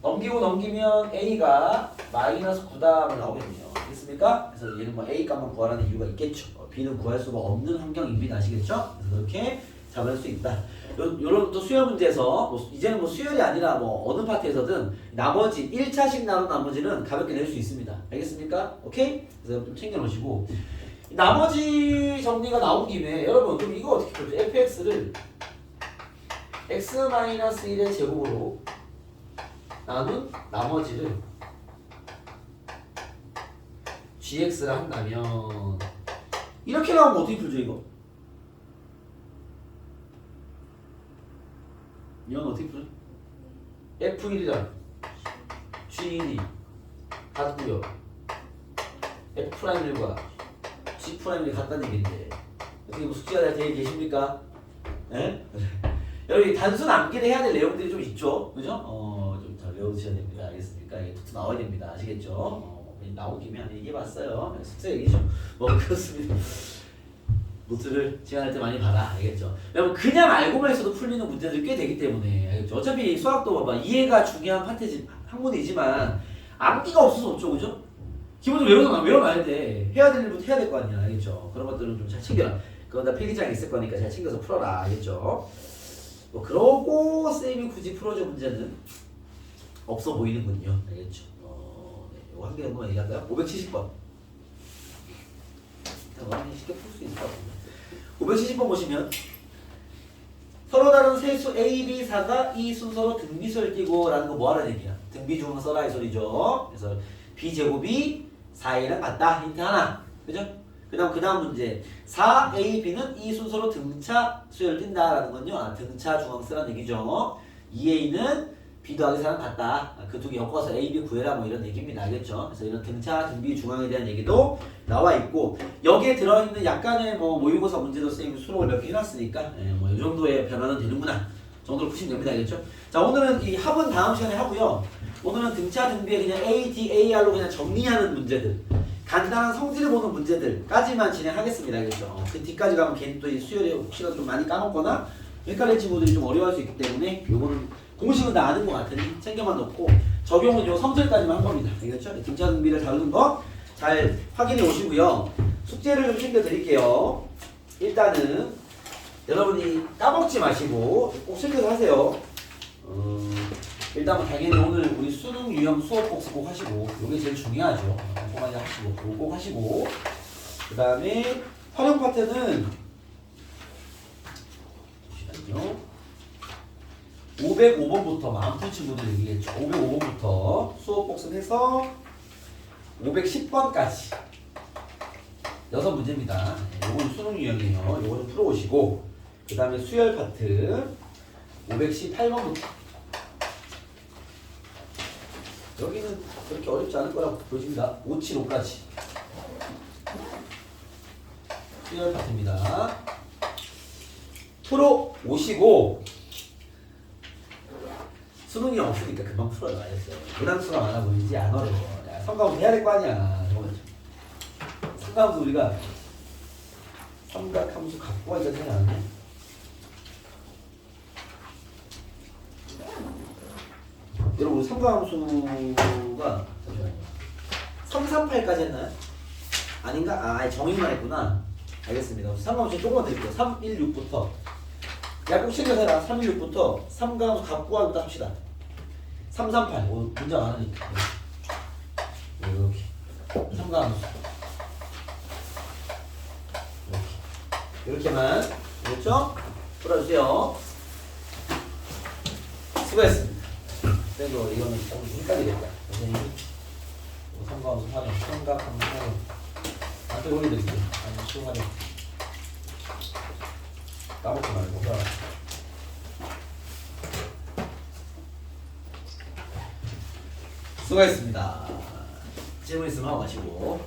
넘기면 A가 마이너스 9담을 나오겠네요. 알겠습니까? 그래서 얘는 뭐 A 값만 구하라는 이유가 있겠죠. B는 구할 수가 없는 환경입니다. 아시겠죠? 그래서 그렇게 잡을 수 있다. 요런 또 수열 문제에서 이제는 뭐 수열이 아니라 뭐 어느 파트에서든 나머지 1차식 나눈 나머지는 가볍게 낼 수 있습니다. 알겠습니까? 오케이? 그래서 좀 챙겨 놓으시고 나머지 정리가 나온 김에 여러분 그럼 이거 어떻게 풀죠? fx를 x-1의 제곱으로 나눈 나머지를 gx를 한다면 이렇게 나오면 어떻게 풀죠 이거? 이건 어떻게 풀죠? f1이랑 g1이 같고요. f'1과 g'1이 같다는 얘기인데 어떻게 뭐 숙제가 되어 계십니까? 예? 여러분 단순 암기를 해야 될 내용들이 좀 있죠, 그죠? 좀 잘 외우셔야 됩니다. 알겠습니까? 이게 툭 나와야 됩니다. 아시겠죠? 나온 김에 한번 얘기해봤어요. 숙제 얘기죠. 뭐 그렇습니다. 노트를 시간할 때 많이 봐라. 알겠죠? 여러분 그냥 알고만 있어도 풀리는 문제들이 꽤 되기 때문에 알겠죠? 어차피 수학도 봐봐 이해가 중요한 파트지 학문이지만 암기가 없어서 없죠, 그죠? 기본적으로 외워놔야 돼. 해야 될 일부터 해야 될 거 아니야, 알겠죠? 그런 것들은 좀 잘 챙겨라. 그건 다 필기장에 있을 거니까 잘 챙겨서 풀어라, 알겠죠? 뭐 그러고 쌤이 굳이 풀어줄 문제는 없어 보이는군요, 알겠죠? 네, 이거 한 개 정도만 얘기할까요? 570번. 많이 쉽게 풀 수 있을 것 같은데. 570번 보시면 서로 다른 세수 A, B, 4가 이 순서로 등비수를 띄고 라는 거 뭐하라는 얘기야? 등비중앙 써라 이 소리죠. 그래서 B제곱이 4A랑 같다. 힌트 하나. 그죠? 그 다음 문제 4A, B는 이 순서로 등차 수열을 띈다라는 건요 등차 중앙 쓰라는 얘기죠. 2A는 B 더하기 4랑 같다. 그 두 개 엮어서 A, B 구해라 뭐 이런 얘기입니다. 알겠죠? 그래서 이런 등차, 등비, 중앙에 대한 얘기도 나와 있고 여기에 들어있는 약간의 뭐 모의고사 문제도 선생님이 수록을 몇 개 해놨으니까 뭐 이 정도의 변화는 되는구나 정도로 푸시면 됩니다. 알겠죠? 자 오늘은 이 합은 다음 시간에 하고요. 오늘은 등차, 등비에 그냥 A, D, AR로 그냥 정리하는 문제들 간단한 성질을 보는 문제들까지만 진행하겠습니다. 알겠죠? 그 뒤까지 가면 괜히 또 이 수열이 혹시라도 좀 많이 까먹거나 헷갈린 친구들이 좀 어려워할 수 있기 때문에 요거는 공식은 다 아는 것 같으니 챙겨만 놓고 적용은 요 성질까지만 한 겁니다. 알겠죠? 등차 등비를 다루는 거 잘 확인해 오시고요. 숙제를 좀 챙겨 드릴게요. 일단은 여러분이 까먹지 마시고 꼭 챙겨서 하세요. 일단 뭐 당연히 오늘 우리 수능 유형 수업 복습 꼭 하시고 요게 제일 중요하죠. 꼼꼼하게 하시고 그거 꼭 하시고 그 다음에 활용 파트는 잠시만요. 505번부터 마음풀 친구들 얘기했죠. 505번부터 수업 복습해서 510번까지 6문제입니다. 요건 수능 유형이에요. 요거는 풀어오시고 그 다음에 수열 파트 518번부터 여기는 그렇게 어렵지 않을 거라고 보여집니다. 575까지 수열 파트입니다. 풀어오시고 수능이 없으니까 금방 풀어요. 알겠어요? 부담스러워 안 하고 이제 안 어려워. 삼각함수 해야 될 거 아니야. 삼각함수 우리가 삼각함수 갖고 와 있다는 생각 안 해? 여러분 우리 삼각함수가 338까지 했나요? 아닌가? 아 정의만 했구나. 알겠습니다. 삼각함수 조금만 드릴게요. 316부터 약국 챙겨서 해라. 316부터 삼각함수 갖고 와부터 합시다. 338 문제 많으니까 이렇게 삼각함수 이렇게만 그렇죠? 풀어주세요. 수고했습니다. 그래도 이거는 조금 헷갈리겠다. 선생님이 삼각함수 활용, 삼각함수 활용 한테 올려드릴게요. 아니 수 활용 까먹지 말고 해라. 수고했습니다. 질문 있으면 하고 가시고.